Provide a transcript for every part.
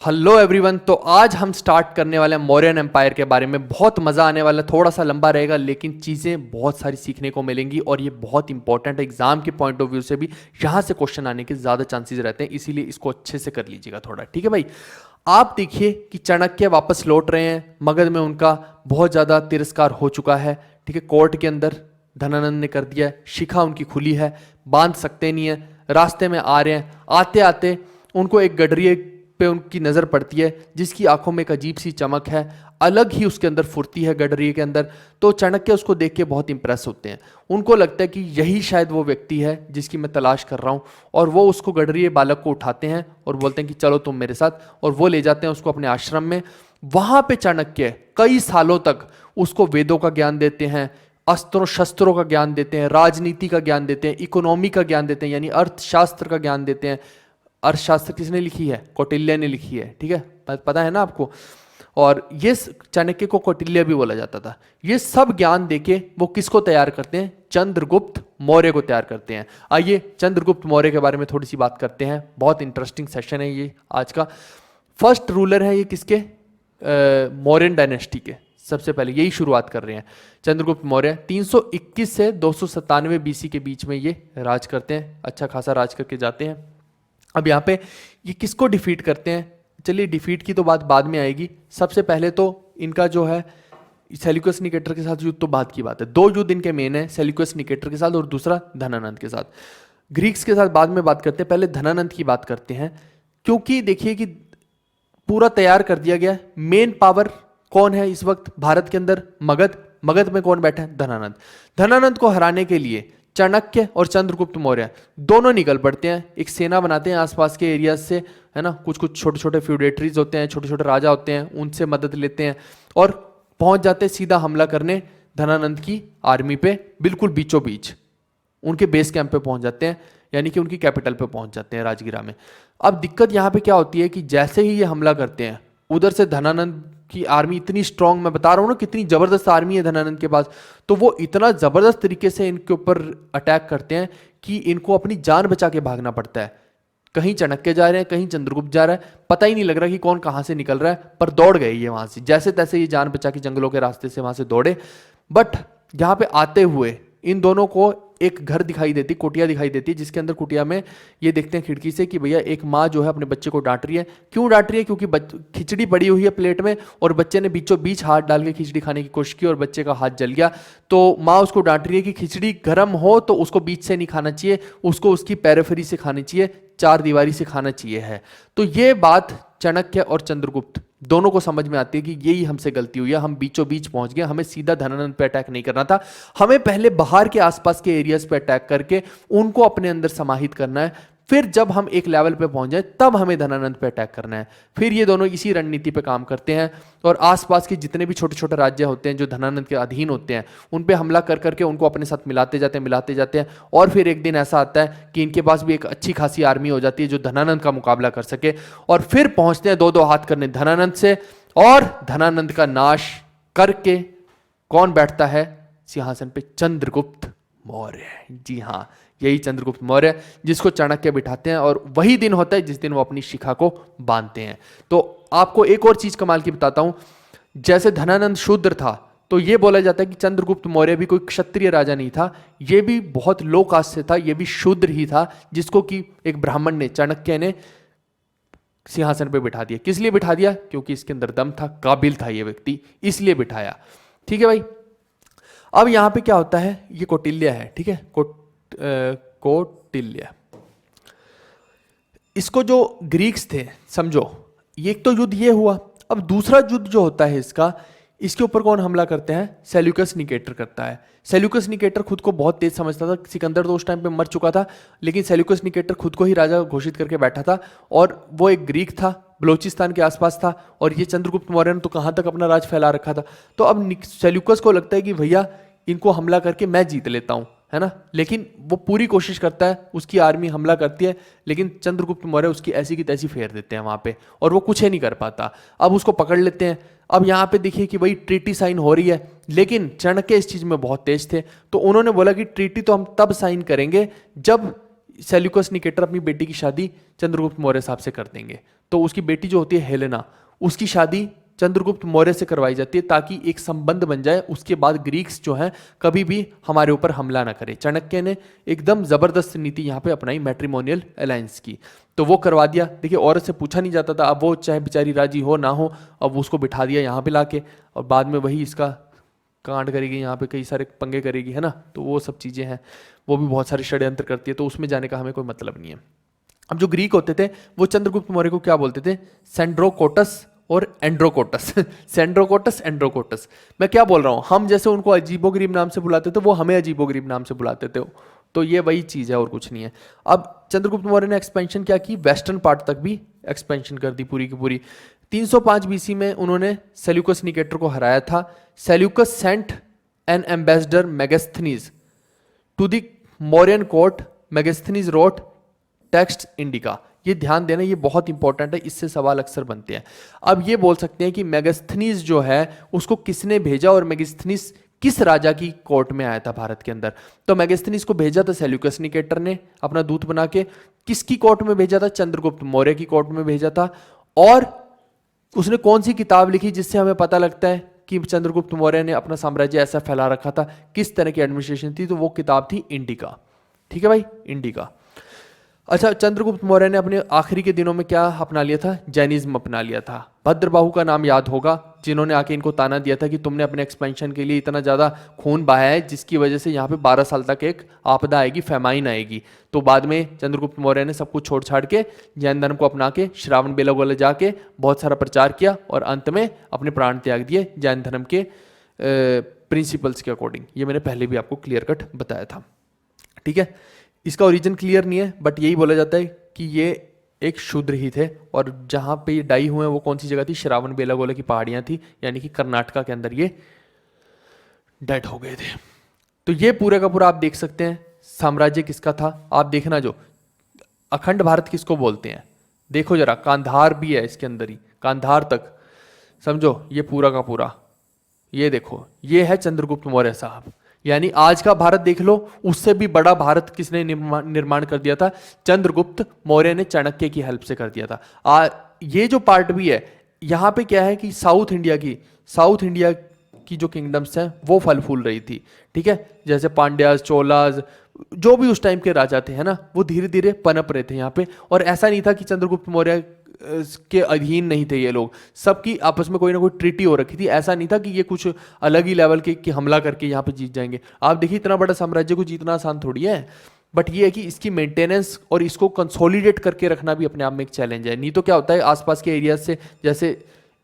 Hello everyone. तो आज हम स्टार्ट करने वाले हैं मौर्यन एम्पायर के बारे में। बहुत मज़ा आने वाला है, थोड़ा सा लंबा रहेगा लेकिन चीज़ें बहुत सारी सीखने को मिलेंगी और ये बहुत इंपॉर्टेंट है। एग्जाम के पॉइंट ऑफ व्यू से भी यहाँ से क्वेश्चन आने के ज़्यादा चांसेस रहते हैं, इसीलिए इसको अच्छे से कर लीजिएगा थोड़ा, ठीक है भाई। आप देखिए कि चाणक्य वापस लौट रहे हैं, मगध में उनका बहुत ज़्यादा तिरस्कार हो चुका है, ठीक है। कोर्ट के अंदर धनानंद ने कर दिया है, शिखा उनकी खुली है, बांध सकते नहीं है, रास्ते में आ रहे हैं। आते आते उनको एक गडरिए पे उनकी नज़र पड़ती है जिसकी आंखों में एक अजीब सी चमक है, अलग ही उसके अंदर फुर्ती है गडरिए के अंदर। तो चाणक्य उसको देख के बहुत इंप्रेस होते हैं, उनको लगता है कि यही शायद वो व्यक्ति है जिसकी मैं तलाश कर रहा हूँ। और वो उसको गडरिए बालक को उठाते हैं और बोलते हैं कि चलो तुम मेरे साथ, और वो ले जाते हैं उसको अपने आश्रम में। वहां पे चाणक्य कई सालों तक उसको वेदों का ज्ञान देते हैं, अस्त्रों शस्त्रों का ज्ञान देते हैं, राजनीति का ज्ञान देते हैं, इकोनॉमी का ज्ञान देते हैं, यानी अर्थशास्त्र का ज्ञान देते हैं। अर्थशास्त्र किसने लिखी है? कौटिल्य ने लिखी है, ठीक है, पता है ना आपको। और ये चाणक्य को कौटिल्य भी बोला जाता था। ये सब ज्ञान देके वो किसको तैयार करते हैं? चंद्रगुप्त मौर्य को तैयार करते हैं। आइए चंद्रगुप्त मौर्य के बारे में थोड़ी सी बात करते हैं, बहुत इंटरेस्टिंग सेशन है ये आज का। फर्स्ट रूलर है ये किसके? मौर्यन डायनेस्टी के। सबसे पहले यही शुरुआत कर रहे हैं चंद्रगुप्त मौर्य। 321 से 297 बीसी के बीच में ये राज करते हैं, अच्छा खासा राज करके जाते हैं। अब यहाँ पे ये किसको डिफीट करते हैं? चलिए डिफीट की तो बात बाद में आएगी। सबसे पहले तो इनका जो है सेल्यूकस निकेटर के साथ युद्ध तो बात की बात है। दो युद्ध इनके मेन है, सेल्यूकस निकेटर के साथ और दूसरा धनानंद के साथ। ग्रीक्स के साथ बाद में बात करते हैं, पहले धनानंद की बात करते हैं। क्योंकि देखिए कि पूरा तैयार कर दिया गया। मेन पावर कौन है इस वक्त भारत के अंदर? मगध। मगध में कौन बैठा है? धनानंद। धनानंद को हराने के लिए चाणक्य और चंद्रगुप्त मौर्य दोनों निकल पड़ते हैं, एक सेना बनाते हैं आसपास के एरिया से, है ना। कुछ कुछ छोटे छोटे फ्यूडेटरीज होते हैं, छोटे छोटे राजा होते हैं, उनसे मदद लेते हैं और पहुंच जाते हैं सीधा हमला करने धनानंद की आर्मी पे, बिल्कुल बीचों बीच उनके बेस कैंप पे पहुंच जाते हैं, यानी कि उनकी कैपिटल पे पहुंच जाते हैं, राजगिरा में। अब दिक्कत यहाँ पे क्या होती है कि जैसे ही ये हमला करते हैं, उधर से धनानंद की आर्मी इतनी स्ट्रांग, मैं बता रहा हूँ ना कितनी जबरदस्त आर्मी है धनानंद के पास, तो वो इतना जबरदस्त तरीके से इनके ऊपर अटैक करते हैं कि इनको अपनी जान बचा के भागना पड़ता है। कहीं चाणक्य जा रहे हैं, कहीं चंद्रगुप्त जा रहा है, पता ही नहीं लग रहा कि कौन कहाँ से निकल रहा है, पर दौड़ गए ये वहां से, जैसे तैसे ये जान बचा के जंगलों के रास्ते से वहां से दौड़े। बट यहाँ पे आते हुए इन दोनों को एक घर दिखाई देती, कुटिया दिखाई देती है, जिसके अंदर कुटिया में ये देखते हैं खिड़की से कि भैया एक माँ जो है अपने बच्चे को डांट रही है। क्यों डांट रही है? क्योंकि खिचड़ी पड़ी हुई है प्लेट में और बच्चे ने बीचों बीच हाथ डाल के खिचड़ी खाने की कोशिश की और बच्चे का हाथ जल गया। तो माँ उसको डांट रही है कि खिचड़ी गर्म हो तो उसको बीच से नहीं खाना चाहिए, उसको उसकी पेरिफेरी से खानी चाहिए, चार दीवारी से खाना चाहिए है। तो ये बात चाणक्य और चंद्रगुप्त दोनों को समझ में आती है कि यही हमसे गलती हुई है, हम बीचों बीच पहुंच गए, हमें सीधा धनानंद पे अटैक नहीं करना था, हमें पहले बाहर के आसपास के एरियाज पे अटैक करके उनको अपने अंदर समाहित करना है, फिर जब हम एक लेवल पे पहुंच जाए तब हमें धनानंद पे अटैक करना है। फिर ये दोनों इसी रणनीति पे काम करते हैं और आसपास के जितने भी छोटे छोटे राज्य होते हैं जो धनानंद के अधीन होते हैं उन पे हमला कर करके उनको अपने साथ मिलाते जाते हैं। और फिर एक दिन ऐसा आता है कि इनके पास भी एक अच्छी खासी आर्मी हो जाती है जो धनानंद का मुकाबला कर सके, और फिर पहुंचते हैं दो दो हाथ करने धनानंद से, और धनानंद का नाश करके कौन बैठता है सिंहासन पे? चंद्रगुप्त मौर्य। जी हाँ, यही चंद्रगुप्त मौर्य जिसको चाणक्य बिठाते हैं, और वही दिन होता है जिस दिन वो अपनी शिखा को बांधते हैं। तो आपको एक और चीज कमाल की बताता हूं, जैसे धनानंद शूद्र था तो ये बोला जाता है कि चंद्रगुप्त मौर्य भी कोई क्षत्रिय राजा नहीं था, ये भी बहुत लो कास्ट से था, ये भी शूद्र ही था, जिसको कि एक ब्राह्मण ने, चाणक्य ने सिंहासन पे बिठा दिया। किस लिए बिठा दिया? क्योंकि इसके अंदर दम था, काबिल था ये व्यक्ति, इसलिए बिठाया। ठीक है भाई। अब यहां पे क्या होता है, ये कौटिल्य है, ठीक है, कौटिल्य। इसको जो ग्रीक्स थे, समझो, ये एक तो युद्ध ये हुआ। अब दूसरा युद्ध जो होता है इसका, इसके ऊपर कौन हमला करते हैं? सेल्यूकस निकेटर करता है। सेल्यूकस निकेटर खुद को बहुत तेज समझता था, सिकंदर तो उस टाइम पे मर चुका था, लेकिन सेल्यूकस निकेटर खुद को ही राजा घोषित करके बैठा था, और वो एक ग्रीक था, बलोचिस्तान के आसपास था, और ये चंद्रगुप्त मौर्य ने तो कहाँ तक अपना राज फैला रखा था। तो अब सेल्यूकस को लगता है कि भैया इनको हमला करके मैं जीत लेता हूँ, है ना। लेकिन वो पूरी कोशिश करता है, उसकी आर्मी हमला करती है, लेकिन चंद्रगुप्त मौर्य उसकी ऐसी की तैसी फेर देते हैं वहां पे, और वो कुछ ही नहीं कर पाता। अब उसको पकड़ लेते हैं। अब यहाँ पे देखिए कि भाई ट्रीटी साइन हो रही है, लेकिन चाणक्य इस चीज में बहुत तेज थे, तो उन्होंने बोला कि ट्रीटी तो हम तब साइन करेंगे जब सेल्यूकस निकेटर अपनी बेटी की शादी चंद्रगुप्त मौर्य साहब से कर देंगे। तो उसकी बेटी जो होती है हेलेना, उसकी शादी चंद्रगुप्त मौर्य से करवाई जाती है ताकि एक संबंध बन जाए, उसके बाद ग्रीक्स जो हैं कभी भी हमारे ऊपर हमला ना करे। चाणक्य ने एकदम जबरदस्त नीति यहाँ पे अपनाई, मैट्रिमोनियल अलायंस की, तो वो करवा दिया। देखिए औरत से पूछा नहीं जाता था, अब वो चाहे बेचारी राजी हो ना हो, अब उसको बिठा दिया यहाँ पे लाके, और बाद में वही इसका कांड करेगी, यहाँ पे कई सारे पंगे करेगी, है ना। तो वो सब चीज़ें हैं, वो भी बहुत सारे षड्यंत्र करती है, तो उसमें जाने का हमें कोई मतलब नहीं है। अब जो ग्रीक होते थे वो चंद्रगुप्त मौर्य को क्या बोलते थे, सेंड्रोकोटस और एंड्रोकोटस सेंड्रोकोटस एंड्रोकोटस। मैं क्या बोल रहा हूँ, हम जैसे उनको अजीबोगरीब नाम से बुलाते थे, वो हमें अजीबोगरीब नाम से बुलाते थे, तो ये वही चीज़ है और कुछ नहीं है। अब चंद्रगुप्त मौर्य ने एक्सपेंशन क्या की, वेस्टर्न पार्ट तक भी एक्सपेंशन कर दी पूरी की पूरी। 305 बीसी में उन्होंने सेल्यूकस निकेटर को हराया था। Seleucus sent an ambassador Megasthenes to the Mauryan court, Megasthenes wrote text Indica. ये ध्यान देना, ये बहुत इंपॉर्टेंट है, इससे सवाल अक्सर बनते हैं। अब ये बोल सकते हैं कि मेगास्थनीज जो है उसको किसने भेजा और मेगास्थनीज किस राजा की कोर्ट में आया था भारत के अंदर। तो मेगास्थनीज को भेजा था सेल्यूकस निकेटर ने अपना दूत बना के। किसकी कोर्ट में भेजा था, चंद्रगुप्त मौर्य की कोर्ट में भेजा था। और उसने कौन सी किताब लिखी जिससे हमें पता लगता है कि चंद्रगुप्त मौर्य ने अपना साम्राज्य ऐसा फैला रखा था, किस तरह की एडमिनिस्ट्रेशन थी, तो वो किताब थी इंडिका। ठीक है भाई, इंडिका। अच्छा, चंद्रगुप्त मौर्य ने अपने आखिरी के दिनों में क्या अपना लिया था, जैनिज्म अपना लिया था। भद्रबाहु का नाम याद होगा, जिन्होंने आके इनको ताना दिया था कि तुमने अपने एक्सपेंशन के लिए इतना ज़्यादा खून बहाया है, जिसकी वजह से यहाँ पे 12 साल तक एक आपदा आएगी, फैमाइन आएगी। तो बाद में चंद्रगुप्त मौर्य ने सब कुछ छोड़ छाड़ के जैन धर्म को अपना के श्रावण बेलागोला जाके बहुत सारा प्रचार किया और अंत में अपने प्राण त्याग दिए जैन धर्म के प्रिंसिपल्स के अकॉर्डिंग। ये मैंने पहले भी आपको क्लियर कट बताया था। ठीक है, इसका ओरिजिन क्लियर नहीं है, बट यही बोला जाता है कि ये एक शूद्र ही थे, और जहाँ पे ये डाई हुए हैं वो कौन सी जगह थी, श्रावण बेलागोला की पहाड़ियाँ थी, यानी कि कर्नाटका के अंदर ये डेड हो गए थे। तो ये पूरे का पूरा आप देख सकते हैं साम्राज्य किसका था। आप देखना, जो अखंड भारत किसको बोलते हैं, देखो जरा, कांधार भी है इसके अंदर ही, कांधार तक समझो, ये पूरा का पूरा, ये देखो, ये है चंद्रगुप्त मौर्य साहब। यानी आज का भारत देख लो, उससे भी बड़ा भारत किसने निर्माण कर दिया था, चंद्रगुप्त मौर्य ने चाणक्य की हेल्प से कर दिया था। ये जो पार्ट भी है यहाँ पे क्या है कि साउथ इंडिया की जो किंगडम्स हैं वो फल फूल रही थी। ठीक है, जैसे पांड्याज, चोलाज, जो भी उस टाइम के राजा थे, है ना, वो धीरे धीरे पनप रहे थे यहाँ पे। और ऐसा नहीं था कि चंद्रगुप्त मौर्य के अधीन नहीं थे ये लोग, सबकी आपस में कोई ना कोई ट्रीटी हो रखी थी। ऐसा नहीं था कि ये कुछ अलग ही लेवल के कि हमला करके यहाँ पे जीत जाएंगे। आप देखिए, इतना बड़ा साम्राज्य को जीतना आसान थोड़ी है, बट ये है कि इसकी मेंटेनेंस और इसको कंसोलिडेट करके रखना भी अपने आप में एक चैलेंज है। नहीं तो क्या होता है, आसपास के एरिया से, जैसे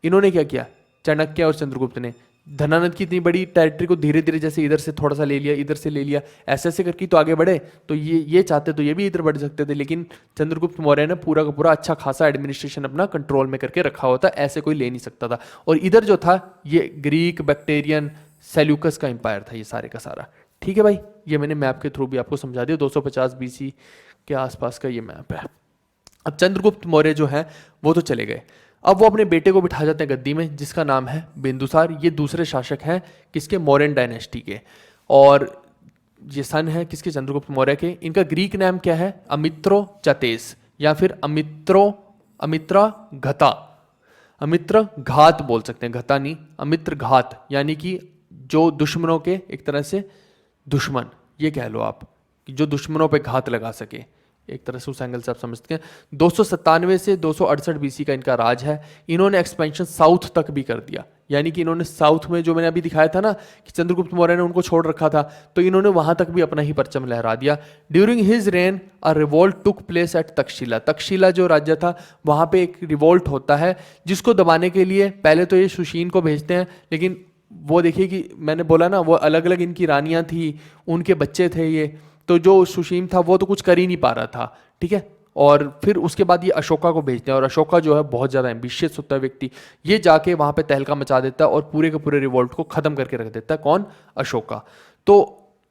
इन्होंने क्या किया, चाणक्य और चंद्रगुप्त ने धनानंद की इतनी बड़ी टेरिटरी को धीरे धीरे जैसे इधर से थोड़ा सा ले लिया, इधर से ले लिया, ऐसे ऐसे करके तो आगे बढ़े। तो ये चाहते तो ये भी इधर बढ़ सकते थे, लेकिन चंद्रगुप्त मौर्य ने पूरा का पूरा अच्छा खासा एडमिनिस्ट्रेशन अपना कंट्रोल में करके रखा होता, ऐसे कोई ले नहीं सकता था। और इधर जो था ये ग्रीक, बैक्टेरियन, सेल्यूकस का एम्पायर था ये सारे का सारा। ठीक है भाई, ये मैंने मैप के थ्रू भी आपको समझा दिया। 250 बीसी के आसपास का ये मैप है। अब चंद्रगुप्त मौर्य जो है वो तो चले गए, अब वो अपने बेटे को बिठा जाते हैं गद्दी में, जिसका नाम है बिंदुसार। ये दूसरे शासक हैं किसके, मौर्यन डायनेस्टी के, और ये सन है किसके, चंद्रगुप्त मौर्य के। इनका ग्रीक नाम क्या है, अमित्रो चतेस, या फिर अमित्रा घता, अमित्र घात बोल सकते हैं, घता नहीं, अमित्र घात, यानी कि जो दुश्मनों के एक तरह से दुश्मन, ये कह लो आप, कि जो दुश्मनों पे घात लगा सके, एक तरह से उस एंगल से आप समझते हैं। 297 से 268 बीसी का इनका राज है। इन्होंने एक्सपेंशन साउथ तक भी कर दिया, यानी कि इन्होंने साउथ में, जो मैंने अभी दिखाया था ना कि चंद्रगुप्त मौर्य ने उनको छोड़ रखा था, तो इन्होंने वहां तक भी अपना ही परचम लहरा दिया। During his rain a revolt took place at Takshashila. Takshashila जो राज्य था वहां पे एक रिवोल्ट होता है, जिसको दबाने के लिए पहले तो ये सुशीन को भेजते हैं, लेकिन वो देखिए कि मैंने बोला ना, वो अलग अलग इनकी रानियां थी, उनके बच्चे थे ये, तो जो सुशीम था वो तो कुछ कर ही नहीं पा रहा था। ठीक है, और फिर उसके बाद ये अशोका को भेजते हैं, और अशोका जो है बहुत ज़्यादा एम्बिशियस होता है व्यक्ति, ये जाके वहाँ पे तहलका मचा देता है और पूरे के पूरे रिवोल्ट को ख़त्म करके रख देता है। कौन, अशोका। तो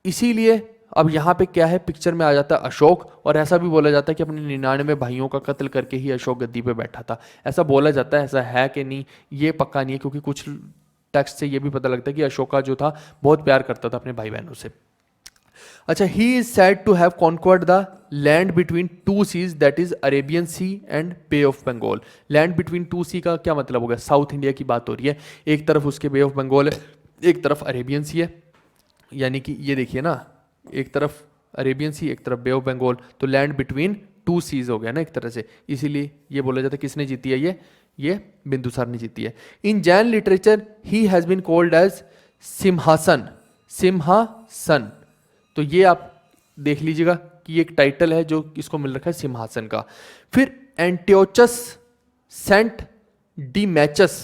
इसीलिए अब यहाँ पे क्या है, पिक्चर में आ जाता है अशोक, और ऐसा भी बोला जाता है कि अपने 99 भाइयों का कत्ल करके ही अशोक गद्दी पे बैठा था। ऐसा बोला जाता है, ऐसा है कि नहीं ये पक्का नहीं है, क्योंकि कुछ टेक्स्ट से ये भी पता लगता है कि अशोका जो था बहुत प्यार करता था अपने भाई बहनों से। अच्छा, he is said to have conquered the land between two seas, that is Arabian sea and Bay of Bengal. Land between two sea का क्या मतलब होगा? साउथ इंडिया की बात हो रही है, एक तरफ उसके बे ऑफ बंगाल है, एक तरफ अरेबियन सी है, यानी कि ये देखिए ना, एक तरफ अरेबियन सी, एक तरफ बे ऑफ बंगाल, तो लैंड बिटवीन टू सीज हो गया ना एक तरह से। इसीलिए ये बोला जाता है किसने जीती है, ये बिंदुसार ने जीती है। In Jain literature he has been called as Simhasana, Simhasana. तो ये आप देख लीजिएगा कि ये एक टाइटल है जो इसको मिल रखा है सिंहासन का। फिर Antiochus sent Deimachus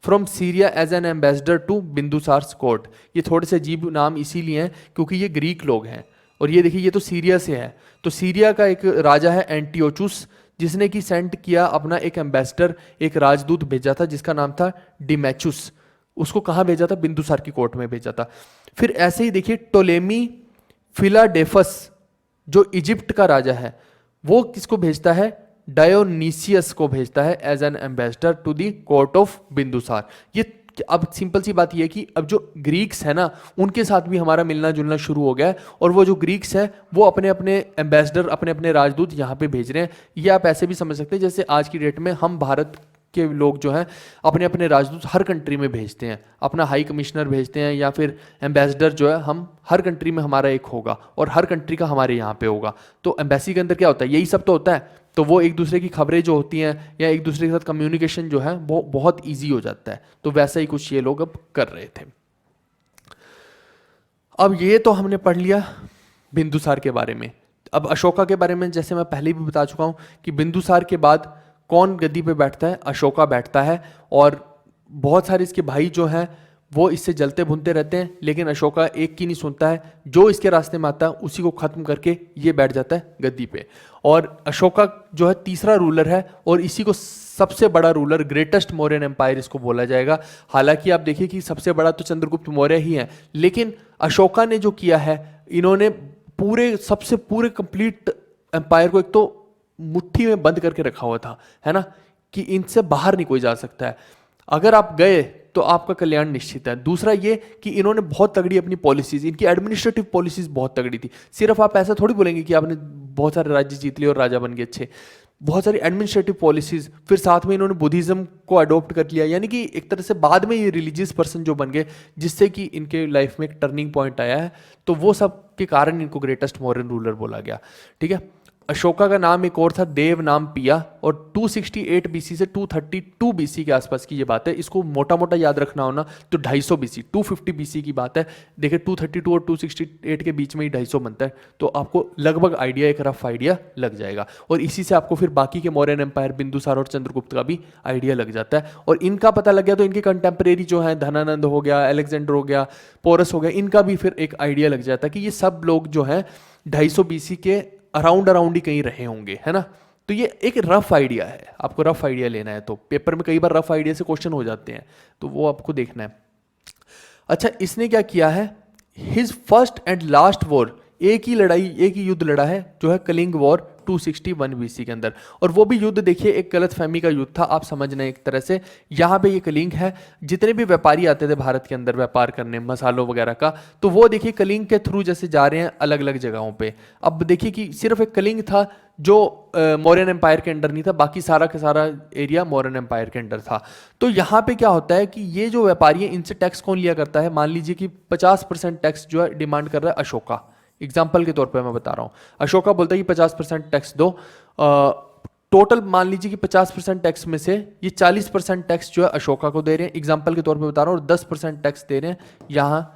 from Syria as an ambassador to Bindusara's court. ये थोड़े से अजीब नाम इसीलिए हैं क्योंकि ये ग्रीक लोग हैं, और ये देखिए ये तो सीरिया से है। तो सीरिया का एक राजा है एंटियोचुस, जिसने कि सेंट किया अपना एक एम्बेसडर, एक राजदूत भेजा था जिसका नाम था डिमैचुस। उसको कहाँ भेजा था? बिंदुसार की कोर्ट में भेजा था। फिर ऐसे ही देखिए टोलेमी फिलाडेफस जो इजिप्ट का राजा है, वो किसको भेजता है? डायोनीसियस को भेजता है as an ambassador to the court of Bindusara. ये अब सिंपल सी बात ये है कि अब जो ग्रीक्स है ना, उनके साथ भी हमारा मिलना जुलना शुरू हो गया है, और वो जो ग्रीक्स है वो अपने अपने एम्बेसडर, अपने अपने राजदूत यहाँ पे भेज रहे हैं। ये आप ऐसे भी समझ सकते हैं जैसे आज की डेट में हम भारत के लोग जो हैं अपने अपने राजदूत हर कंट्री में भेजते हैं, अपना हाई कमिश्नर भेजते हैं, या फिर एम्बेसडर जो है हम हर कंट्री में हमारा एक होगा, और हर कंट्री का हमारे यहाँ पे होगा। तो एम्बेसी के अंदर क्या होता है? यही सब तो होता है। तो वो एक दूसरे की खबरें जो होती हैं या एक दूसरे के साथ कम्युनिकेशन जो है वो बहुत ईजी हो जाता है। तो वैसा ही कुछ ये लोग अब कर रहे थे। अब ये तो हमने पढ़ लिया बिंदुसार के बारे में। अब अशोका के बारे में जैसे मैं पहले भी बता चुका हूँ कि बिंदुसार के बाद कौन गद्दी पे बैठता है? अशोका बैठता है, और बहुत सारे इसके भाई जो हैं वो इससे जलते भुनते रहते हैं, लेकिन अशोका एक की नहीं सुनता है। जो इसके रास्ते में आता है उसी को खत्म करके ये बैठ जाता है गद्दी पे। और अशोका जो है तीसरा रूलर है, और इसी को सबसे बड़ा रूलर, ग्रेटेस्ट मौर्यन एम्पायर इसको बोला जाएगा। हालांकि आप देखिए कि सबसे बड़ा तो चंद्रगुप्त मौर्य ही है, लेकिन अशोका ने जो किया है, इन्होंने पूरे कंप्लीट एम्पायर को एक तो मुट्ठी में बंद करके रखा हुआ था, है ना, कि इनसे बाहर नहीं कोई जा सकता है। अगर आप गए तो आपका कल्याण निश्चित है। दूसरा ये कि इन्होंने बहुत तगड़ी अपनी पॉलिसीज, इनकी एडमिनिस्ट्रेटिव पॉलिसीज बहुत तगड़ी थी। सिर्फ आप ऐसा थोड़ी बोलेंगे कि आपने बहुत सारे राज्य जीत लिए और राजा बन गए अच्छे। बहुत सारी एडमिनिस्ट्रेटिव पॉलिसीज, फिर साथ में इन्होंने बुद्धिज्म को अडॉप्ट कर लिया, यानी कि एक तरह से बाद में ये रिलीजियस पर्सन जो बन गए, जिससे कि इनके लाइफ में एक टर्निंग पॉइंट आया है। तो वो सब के कारण इनको ग्रेटेस्ट मौर्यन रूलर बोला गया। ठीक है। अशोका का नाम एक और था, देव नाम पिया, और 268 बीसी से 232 बीसी के आसपास की ये बात है। इसको मोटा मोटा याद रखना हो ना तो 250 बीसी, 250 बीसी की बात है। देखिए 232 और 268 के बीच में ही 250 बनता है, तो आपको लगभग आइडिया, एक रफ आइडिया लग जाएगा। और इसी से आपको फिर बाकी के मौर्यन एम्पायर, बिंदुसार और चंद्रगुप्त का भी आइडिया लग जाता है। और इनका पता लग गया तो इनके कंटेम्प्रेरी जो है, धनानंद हो गया, अलेक्जेंडर हो गया, पोरस हो गया, इनका भी फिर एक आइडिया लग जाता है कि ये सब लोग जो है 250 बीसी के अराउंड ही कहीं रहे होंगे, है ना। तो ये एक रफ आइडिया है, आपको रफ आइडिया लेना है। तो पेपर में कई बार रफ आइडिया से क्वेश्चन हो जाते हैं, तो वो आपको देखना है। अच्छा, इसने क्या किया है? His first and last war, एक ही युद्ध लड़ा है, जो है कलिंग वॉर 261 बीसी के अंदर। और वो भी युद्ध देखिए एक गलतफहमी का युद्ध था, आप समझना एक तरह से। यहाँ पे ये कलिंग है, जितने भी व्यापारी आते थे भारत के अंदर व्यापार करने मसालों वगैरह का, तो वो देखिए कलिंग के थ्रू जैसे जा रहे हैं अलग अलग जगहों पे। अब देखिए कि सिर्फ एक कलिंग था जो मौर्यन एम्पायर के अंडर नहीं था, बाकी सारा का सारा एरिया मौर्यन एम्पायर के अंडर था। तो यहाँ पे क्या होता है कि ये जो व्यापारी है, इनसे टैक्स कौन लिया करता है? मान लीजिए कि 50% टैक्स जो है डिमांड कर रहा है अशोका। एग्जाम्पल के तौर पे मैं बता रहा हूँ, अशोका बोलता है कि 50% टैक्स दो। टोटल मान लीजिए कि 50% टैक्स में से ये 40% टैक्स जो है अशोका को दे रहे हैं, एग्जाम्पल के तौर पे बता रहा हूँ, और 10% टैक्स दे रहे हैं यहाँ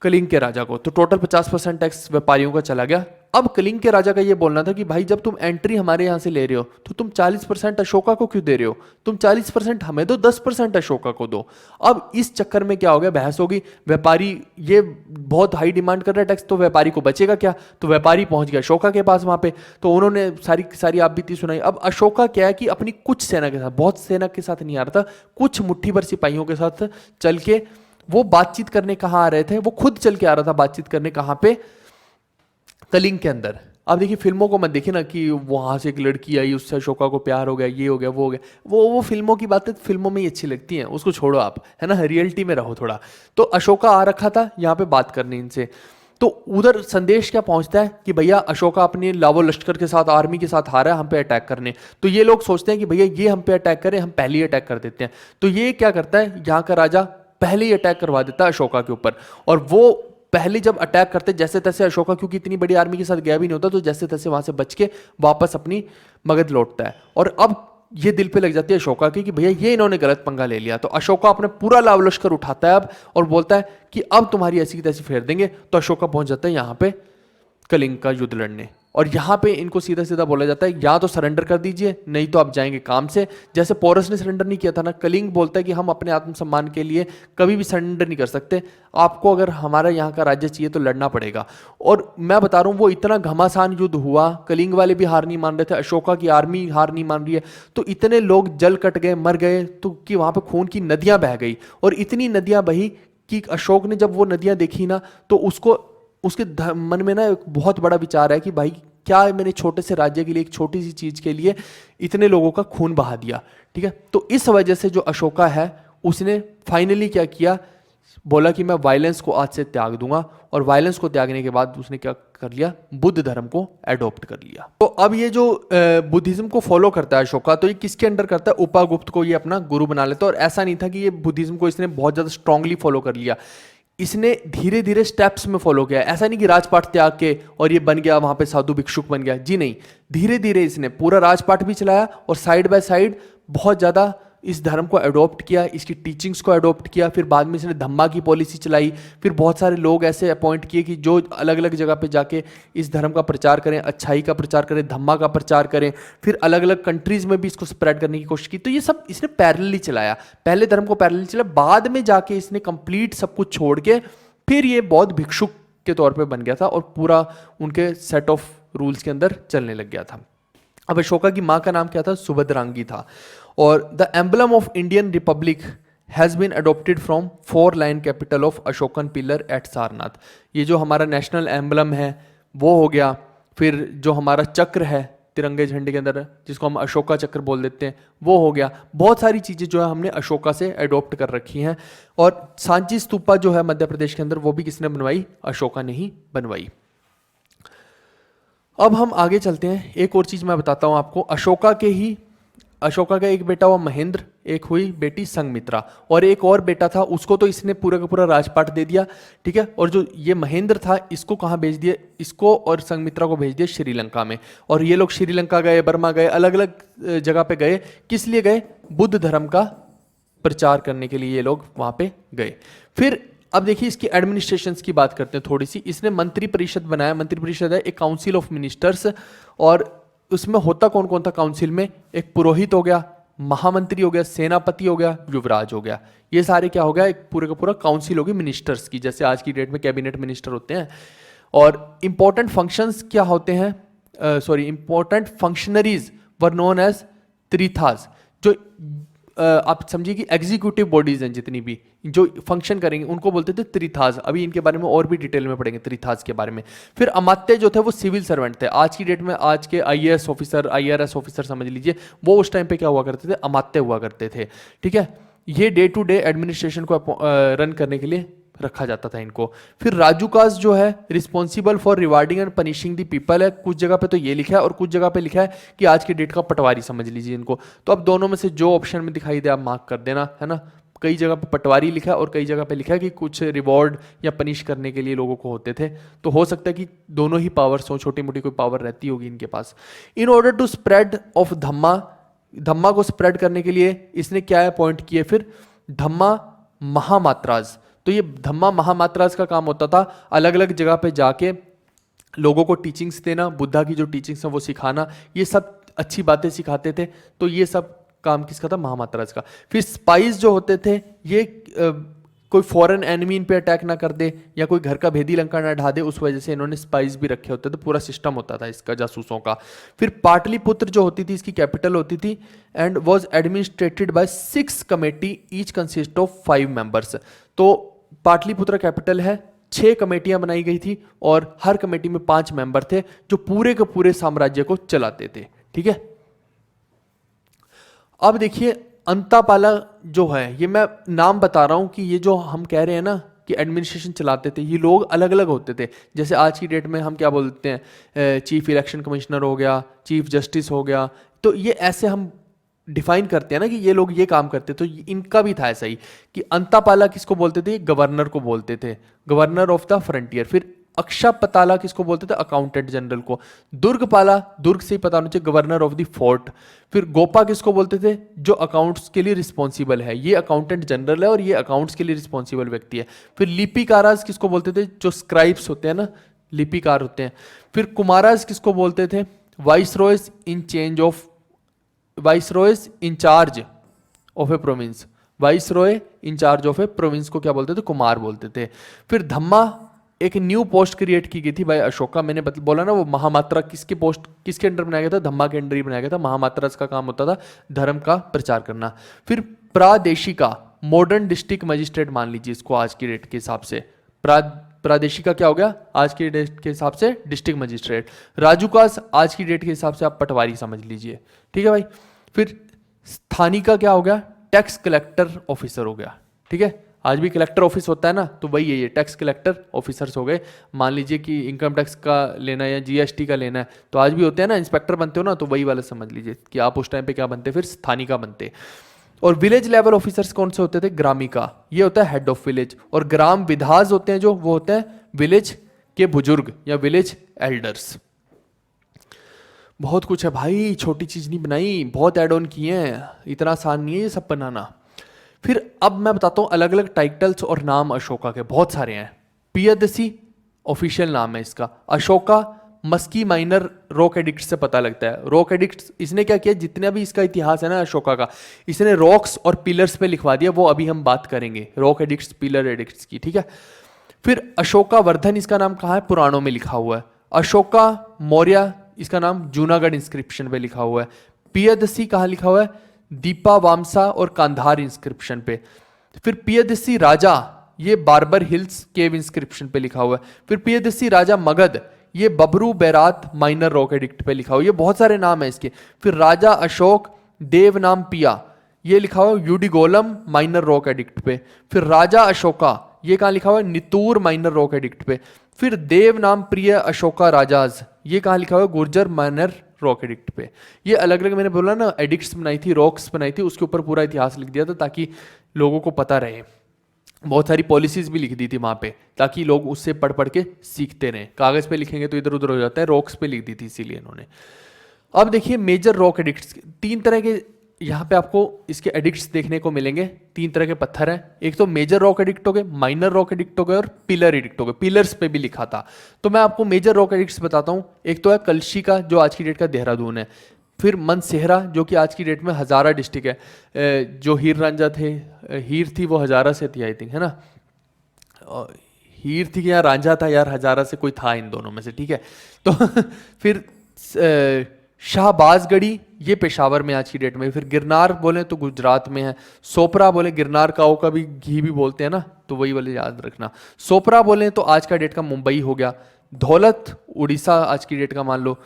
कलिंग के राजा को। तो टोटल 50% टैक्स व्यापारियों का चला गया। अब कलिंग के राजा का ये बोलना था कि भाई जब तुम एंट्री हमारे यहाँ से ले रहे हो तो तुम 40% अशोका को क्यों दे रहे हो? तुम 40% हमें दो, 10% अशोका को दो। अब इस चक्कर में क्या हो गया? बहस होगी। व्यापारी ये बहुत हाई डिमांड कर रहा है टैक्स, तो व्यापारी को बचेगा क्या? तो व्यापारी पहुंच गया अशोका के पास वहां पे, तो उन्होंने सारी आप बीती सुनाई। अब अशोका क्या है कि अपनी कुछ सेना के साथ, बहुत सेना के साथ नहीं आ रहा था, कुछ मुट्ठी भर सिपाहियों के साथ चल के वो बातचीत करने कहाँ आ रहे थे? वो खुद चल के आ रहा था बातचीत करने, कहाँ पे? कलिंग के अंदर। अब देखिए फिल्मों को मत देखिए ना कि वहां से एक लड़की आई, उससे अशोका को प्यार हो गया, ये हो गया, वो हो गया। वो फिल्मों की बातें फिल्मों में ही अच्छी लगती हैं, उसको छोड़ो आप, है ना, रियलिटी में रहो थोड़ा। तो अशोका आ रखा था यहाँ पे बात करने इनसे। तो उधर संदेश क्या पहुंचता है कि भैया अशोका अपने लावो लश्कर के साथ, आर्मी के साथ आ रहा है हम पे अटैक करने। तो ये लोग सोचते हैं कि भैया ये हम पे अटैक करें, हम पहले ही अटैक कर देते हैं। तो ये क्या करता है, यहाँ का राजा पहले ही अटैक करवा देता है अशोका के ऊपर। और वो पहले जब अटैक करते जैसे तैसे अशोका, क्योंकि इतनी बड़ी आर्मी के साथ गया भी नहीं होता, तो जैसे तैसे वहां से बच के वापस अपनी मगध लौटता है। और अब ये दिल पे लग जाती है अशोका की कि भैया ये इन्होंने गलत पंगा ले लिया। तो अशोका अपने पूरा लाव लश्कर उठाता है अब और बोलता है कि अब तुम्हारी ऐसी की तैसी फेर देंगे। तो अशोका पहुंच जाता है यहाँ पे कलिंग का युद्ध लड़ने। और यहाँ पे इनको सीधा सीधा बोला जाता है या तो सरेंडर कर दीजिए, नहीं तो आप जाएंगे काम से। जैसे पोरस ने सरेंडर नहीं किया था ना, कलिंग बोलता है कि हम अपने आत्मसम्मान के लिए कभी भी सरेंडर नहीं कर सकते, आपको अगर हमारा यहाँ का राज्य चाहिए तो लड़ना पड़ेगा। और मैं बता रहा हूँ वो इतना घमासान युद्ध हुआ, कलिंग वाले भी हार नहीं मान रहे थे, अशोका की आर्मी हार नहीं मान रही है, तो इतने लोग जल कट गए, मर गए, तो कि वहाँ पर खून की नदियाँ बह गई। और इतनी नदियाँ बही कि अशोक ने जब वो नदियाँ देखी ना, तो उसके मन में ना एक बहुत बड़ा विचार है कि भाई क्या मैंने छोटे से राज्य के लिए, एक छोटी सी चीज के लिए इतने लोगों का खून बहा दिया। ठीक है, तो इस वजह से जो अशोका है उसने फाइनली क्या किया, बोला कि मैं वायलेंस को आज से त्याग दूंगा। और वायलेंस को त्यागने के बाद उसने क्या कर लिया, बुद्ध धर्म को एडॉप्ट कर लिया। तो अब ये जो बुद्धिज्म को फॉलो करता है अशोका, तो ये किसके अंडर करता है, उपागुप्त को ये अपना गुरु बना लेता है। और ऐसा नहीं था कि ये बुद्धिज्म को इसने बहुत ज्यादा स्ट्रांगली फॉलो कर लिया, इसने धीरे धीरे स्टेप्स में फॉलो किया। ऐसा नहीं कि राजपाट त्याग के और ये बन गया वहां पे साधु भिक्षुक बन गया, जी नहीं, धीरे धीरे इसने पूरा राजपाट भी चलाया और साइड बाय साइड बहुत ज्यादा इस धर्म को अडॉप्ट किया, इसकी टीचिंग्स को अडॉप्ट किया। फिर बाद में इसने धम्मा की पॉलिसी चलाई, फिर बहुत सारे लोग ऐसे अपॉइंट किए कि जो अलग अलग जगह पे जाके इस धर्म का प्रचार करें, अच्छाई का प्रचार करें, धम्मा का प्रचार करें। फिर अलग अलग कंट्रीज में भी इसको स्प्रेड करने की कोशिश की। तो ये सब इसने पैरेलली चलाया, पहले धर्म को पैरेलली चलाया, बाद में जाके इसने कंप्लीट सब कुछ छोड़ के फिर ये बौद्ध भिक्षुक के तौर पे बन गया था और पूरा उनके सेट ऑफ रूल्स के अंदर चलने लग गया था। अब अशोका की माँ का नाम क्या था, सुभद्रांगी था। और the emblem of Indian republic has been adopted from 4 lion capital of Ashokan pillar at Sarnath. ये जो हमारा नेशनल एम्बलम है वो हो गया। फिर जो हमारा चक्र है तिरंगे झंडे के अंदर, जिसको हम अशोका चक्र बोल देते हैं, वो हो गया। बहुत सारी चीज़ें जो है हमने अशोका से अडॉप्ट कर रखी हैं। और सांची स्तूपा जो है मध्य प्रदेश के अंदर, वो भी किसने बनवाई, अशोका ने ही बनवाई। अब हम आगे चलते हैं, एक और चीज़ मैं बताता हूँ आपको। अशोका का एक बेटा हुआ महेंद्र, एक हुई बेटी संघमित्रा, और एक और बेटा था, उसको तो इसने पूरा का पूरा राजपाट दे दिया। ठीक है, और जो ये महेंद्र था इसको कहाँ भेज दिया, इसको और संघमित्रा को भेज दिया श्रीलंका में। और ये लोग श्रीलंका गए, बर्मा गए, अलग अलग जगह पे गए। किस लिए गए, बुद्ध धर्म का प्रचार करने के लिए ये लोग वहां पे गए। फिर अब देखिए इसकी एडमिनिस्ट्रेशन की बात करते हैं थोड़ी सी। इसने मंत्री परिषद बनाया, मंत्री परिषद है एक काउंसिल ऑफ मिनिस्टर्स। और उसमें होता कौन कौन था काउंसिल में, एक पुरोहित हो गया, महामंत्री हो गया, सेनापति हो गया, युवराज हो गया। ये सारे क्या हो गया, एक पूरे का पूरा काउंसिल हो गई मिनिस्टर्स की, जैसे आज की डेट में कैबिनेट मिनिस्टर होते हैं। और इंपॉर्टेंट फंक्शंस क्या होते हैं, important functionaries were known as Tirthas. जो आप समझिए कि एग्जीक्यूटिव बॉडीज हैं जितनी भी जो फंक्शन करेंगे उनको बोलते थे त्रिथास। अभी इनके बारे में और भी डिटेल में पढ़ेंगे त्रिथास के बारे में। फिर अमात्य जो थे वो सिविल सर्वेंट थे। आज की डेट में आज के आईएएस ऑफिसर, आईआरएस ऑफिसर समझ लीजिए, वो उस टाइम पे क्या हुआ करते थे, अमात्य हुआ करते थे। ठीक है, ये डे टू डे एडमिनिस्ट्रेशन को रन करने के लिए रखा जाता था इनको। फिर राजूकास जो है responsible for rewarding and punishing the people है। कुछ जगह पे तो ये लिखा है और कुछ जगह पे लिखा है कि आज की डेट का पटवारी समझ लीजिए इनको। तो अब दोनों में से जो ऑप्शन में दिखाई दे आप मार्क कर देना, है ना। कई जगह पे पटवारी लिखा है और कई जगह पे लिखा है कि कुछ रिवॉर्ड या पनिश करने के लिए लोगों को होते थे। तो हो सकता है कि दोनों ही पावर्स हो, छोटी मोटी कोई पावर रहती होगी इनके पास। In order to spread of Dhamma को स्प्रेड करने के लिए इसने क्या अपॉइंट किए, फिर धम्मा महामात्राज। तो ये धम्मा महामात्रास का काम होता था अलग अलग जगह पे जाके लोगों को टीचिंग्स देना, बुद्धा की जो टीचिंग्स हैं वो सिखाना, ये सब अच्छी बातें सिखाते थे। तो ये सब काम किसका था, महामात्रास का। फिर स्पाइस जो होते थे ये कोई फॉरेन एनिमी इन पे अटैक ना कर दे या कोई घर का भेदी लंका ना ढा दे, उस वजह से इन्होंने स्पाइस भी रखे होते थे। पूरा सिस्टम होता था इसका जासूसों का। फिर पाटलिपुत्र जो होती थी इसकी कैपिटल होती थी and was administered by 6 committee each consist of 5 members. तो पाटलिपुत्र कैपिटल है, 6 कमेटियां बनाई गई थी और हर कमेटी में 5 मेंबर थे जो पूरे के पूरे साम्राज्य को चलाते थे। ठीक है, अब देखिए अंतापाला जो है, ये मैं नाम बता रहा हूं कि ये जो हम कह रहे हैं ना कि एडमिनिस्ट्रेशन चलाते थे ये लोग अलग अलग होते थे। जैसे आज की डेट में हम क्या बोलते हैं, चीफ इलेक्शन कमिश्नर हो गया, चीफ जस्टिस हो गया, तो ये ऐसे हम डिफाइन करते हैं ना कि ये लोग ये काम करते। तो इनका भी था ऐसा ही कि अंतापाला किसको बोलते थे, गवर्नर को बोलते थे, गवर्नर ऑफ द फ्रंटियर। फिर अक्षपताला किसको बोलते थे, अकाउंटेंट जनरल को। दुर्गपाला, दुर्ग से ही पता होना चाहिए, गवर्नर ऑफ द फोर्ट। फिर गोपा किसको बोलते थे, जो अकाउंट्स के लिए रिस्पॉन्सिबल है, ये अकाउंटेंट जनरल है और ये अकाउंट्स के लिए रिस्पॉन्सिबल व्यक्ति है। फिर लिपिकाराज किसको बोलते थे, जो स्क्राइब्स होते हैं ना, लिपिकार होते हैं। फिर कुमाराज किसको बोलते थे, viceroys in charge of a province, viceroy in charge of a province को क्या बोलते थे, कुमार बोलते थे। फिर धम्मा एक न्यू पोस्ट क्रिएट की गई थी भाई अशोका, मैंने बोला ना वो महामात्रा किसके पोस्ट किसके अंडर बनाया गया था, धम्मा के अंडर ही बनाया गया था। महामात्रा का काम होता था धर्म का प्रचार करना। फिर प्रादेशिका, मॉडर्न डिस्ट्रिक्ट मजिस्ट्रेट मान लीजिए इसको आज की डेट के हिसाब से, प्रादेशिका क्या हो गया आज की डेट के हिसाब से डिस्ट्रिक्ट मजिस्ट्रेट। राजूकास आज की डेट के हिसाब से आप पटवारी समझ लीजिए, ठीक है भाई। फिर स्थानिका क्या हो गया, टैक्स कलेक्टर ऑफिसर हो गया, ठीक है। आज भी कलेक्टर ऑफिस होता है ना, तो वही है ये टैक्स कलेक्टर ऑफिसर्स हो गए। मान लीजिए कि इनकम टैक्स का लेना है या जीएसटी का लेना है, तो आज भी होते हैं ना, इंस्पेक्टर बनते हो ना, तो वही वाला समझ लीजिए कि आप उस टाइम पे क्या बनते, फिर स्थानिका बनते। और विलेज लेवल ऑफिसर्स कौन से होते थे, ग्रामिका, ये होता है हेड ऑफ विलेज। और ग्राम विधाज होते हैं जो, वो होते हैं विलेज के बुजुर्ग या विलेज एल्डर्स। बहुत कुछ है भाई, छोटी चीज नहीं बनाई, बहुत एड ऑन किए हैं, इतना आसान नहीं है ये सब बनाना। फिर अब मैं बताता हूँ अलग अलग टाइटल्स और नाम अशोका के, बहुत सारे हैं। पियदसी ऑफिशियल नाम है इसका। Ashoka Maski minor rock edict से पता लगता है। रॉक एडिक्ट इसने क्या किया, जितना भी इसका इतिहास है ना अशोका का, इसने रॉक्स और पिलर्स पे लिखवा दिया, वो अभी हम बात करेंगे रॉक एडिक्ट्स पिलर एडिक्ट्स की, ठीक है। फिर अशोका वर्धन इसका नाम कहाँ है, पुराणों में लिखा हुआ है। अशोका मौर्य इसका नाम जूनागढ़ इंस्क्रिप्शन पे लिखा हुआ है। पियदसी कहाँ लिखा हुआ है, दीपा वामसा और कांधार इंस्क्रिप्शन पे। फिर पियदसी राजा, ये बार्बर हिल्स केव इंस्क्रिप्शन पे लिखा हुआ है। फिर पियदसी राजा मगध, ये बबरू बैरात माइनर रॉक एडिक्ट पे लिखा हुआ है। ये बहुत सारे नाम है इसके। फिर राजा अशोक देव नाम पिया, ये लिखा हुआ है यूडिगोलम माइनर रॉक एडिक्ट पे। फिर राजा अशोका, ये कहाँ लिखा हुआ है, नितूर माइनर रॉक एडिक्ट पे। फिर देव नाम प्रिय अशोका राजाज, ये कहाँ लिखा हुआ है, गुर्जर माइनर रॉक एडिक्ट पे। ये अलग अलग मैंने बोला ना, एडिक्ट्स बनाई थी, रॉक्स बनाई थी, उसके ऊपर पूरा इतिहास लिख दिया था ताकि लोगों को पता रहे। बहुत सारी पॉलिसीज भी लिख दी थी वहाँ पे ताकि लोग उससे पढ़ पढ़ के सीखते रहें। कागज़ पे लिखेंगे तो इधर उधर हो जाता है, रॉक्स पे लिख दी थी इसीलिए इन्होंने। अब देखिए मेजर रॉक एडिक्ट्स, तीन तरह के यहाँ पे आपको इसके एडिक्ट्स देखने को मिलेंगे। तीन तरह के पत्थर हैं, एक तो मेजर रॉक एडिक्ट हो गए, माइनर रॉक एडिक्ट हो गए और पिलर एडिक्ट हो गए। पिलर्स पे भी लिखा था, तो मैं आपको मेजर रॉक एडिक्ट्स बताता हूँ। एक तो है कलशी का, जो आज की डेट का देहरादून है। फिर मनसेहरा, जो कि आज की डेट में हजारा डिस्ट्रिक्ट है। जो हीर रांझा थे, हीर थी वो हजारा से थी आई थिंक, है ना, हीर थी कि यार रांझा था यार, हजारा से कोई था इन दोनों में से, ठीक है। तो फिर शाहबाजगढ़ी, ये पेशावर में आज की डेट में। फिर गिरनार बोले तो गुजरात में है। सोपरा बोले, गिरनार काओ का भी घी भी बोलते हैं ना, तो वही वाले याद रखना। सोपरा बोले तो आज का डेट का मुंबई हो गया। धौलत उड़ीसा आज की डेट का मान लो।